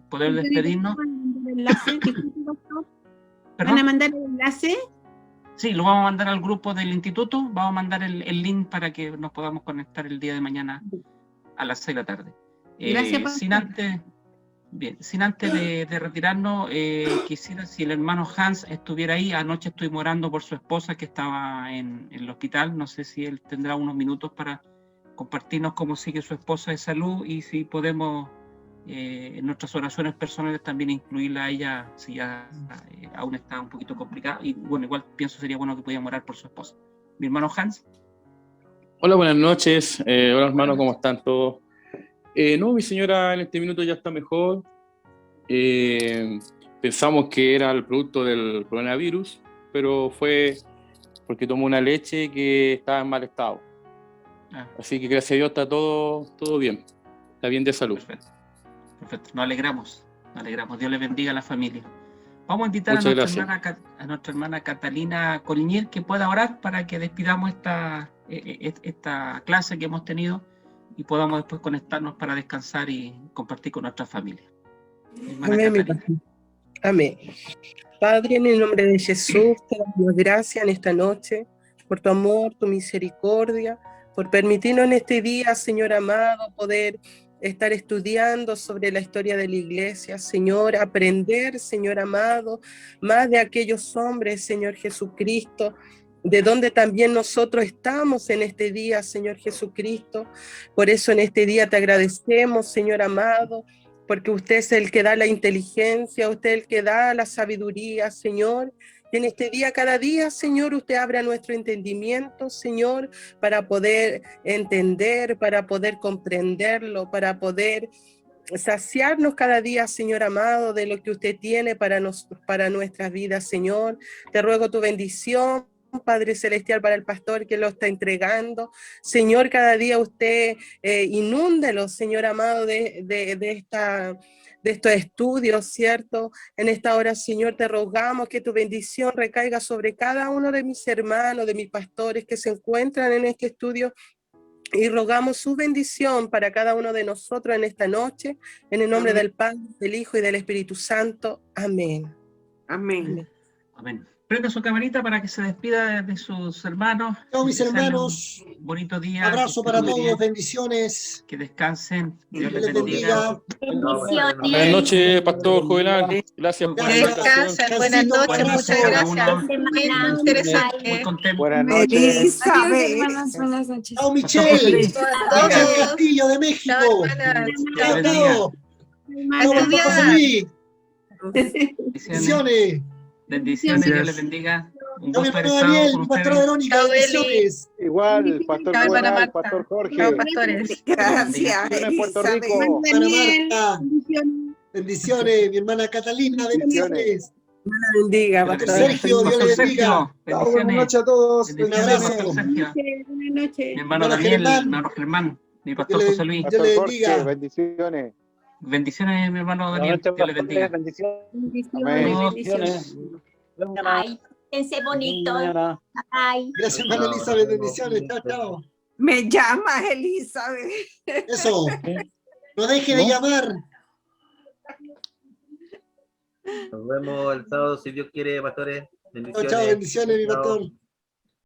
poder despedirnos. ¿Van a mandar el enlace? Sí, lo vamos a mandar al grupo del instituto. Vamos a mandar el link para que nos podamos conectar el día de mañana a las 6 de la tarde. Gracias, sin antes de retirarnos, quisiera, si el hermano Hans estuviera ahí. Anoche estuvimos orando por su esposa que estaba en el hospital. No sé si él tendrá unos minutos para compartirnos cómo sigue su esposa de salud y si podemos en nuestras oraciones personales también incluirla a ella si ya aún está un poquito complicada. Y bueno, igual pienso sería bueno que pudiéramos orar por su esposa. Mi hermano Hans. Hola, buenas noches. Hola hermano, ¿cómo están todos? No, mi señora en este minuto ya está mejor. Pensamos que era el producto del coronavirus, pero fue porque tomó una leche que estaba en mal estado. Así que gracias a Dios está todo bien. Está bien de salud. Perfecto. Nos alegramos. Dios le bendiga a la familia. Vamos a invitar a nuestra hermana Catalina Coliñer que pueda orar para que despidamos esta clase que hemos tenido y podamos después conectarnos para descansar y compartir con nuestra familia. Amén, amén. Padre, en el nombre de Jesús, te damos gracias en esta noche por tu amor, tu misericordia, por permitirnos en este día, Señor amado, poder estar estudiando sobre la historia de la iglesia, Señor, aprender, Señor amado, más de aquellos hombres, Señor Jesucristo, de donde también nosotros estamos en este día, Señor Jesucristo. Por eso en este día te agradecemos, Señor amado, porque usted es el que da la inteligencia, usted es el que da la sabiduría, Señor. Y en este día, cada día, Señor, usted abra nuestro entendimiento, Señor, para poder entender, para poder comprenderlo, para poder saciarnos cada día, Señor amado, de lo que usted tiene para nuestras vidas, Señor. Te ruego tu bendición, Padre Celestial, para el pastor que lo está entregando. Señor, cada día usted inúndelo, Señor amado, de estos estudios, ¿cierto? En esta hora, Señor, te rogamos que tu bendición recaiga sobre cada uno de mis hermanos, de mis pastores que se encuentran en este estudio, y rogamos su bendición para cada uno de nosotros en esta noche, en el nombre del Padre, del Hijo y del Espíritu Santo. Amén. Amén. Amén. Prenda su camarita para que se despida de sus hermanos. Chao, mis hermanos. Bonito día. Abrazo para todos, bendiciones. Que descansen. Dios les bendiga. Bendiciones. Buenas noches, Pastor Juvenal. Gracias por la Descansen. Buenas noches, muchas gracias. Muy interesante. Muy contento. Buenas noches. Buenas noches. Chao, Michelle. Michelle Castillo de México. Chao. Bendiciones. Bendiciones, Dios les bendiga. Un gusto haber estado Daniel, con Pastor ustedes. Verónica, bendiciones. Igual, Pastor Juvenal, Pastor Jorge. Chao, pastores. Gracias. Bendiciones, Puerto Elizabeth. Rico. Para Marta. Bendiciones, mi hermana Catalina, bendiciones. Dios la bendiga, Pastor pastor. Sergio, Dios le bendiga. Buenas noches a todos. Bendiciones, Un Pastor Sergio. Buenas noches. Mi hermano Hermano Daniel, mi Germán. hermano Germán, mi pastor Dios le- José Luis. Dios le Pastor bendiga. Jorge, bendiciones. Bendiciones, mi hermano Daniel. Dios le bendiga. Bendiciones. Amén. Bendiciones. Ay, pense bonito. Ay. Gracias, hermana Elizabeth, bendiciones. Chao, chao. Me llamas, Elizabeth. Eso. No deje de llamar. Nos vemos el sábado, si Dios quiere, pastores. Chao, chao, bendiciones, mi pastor.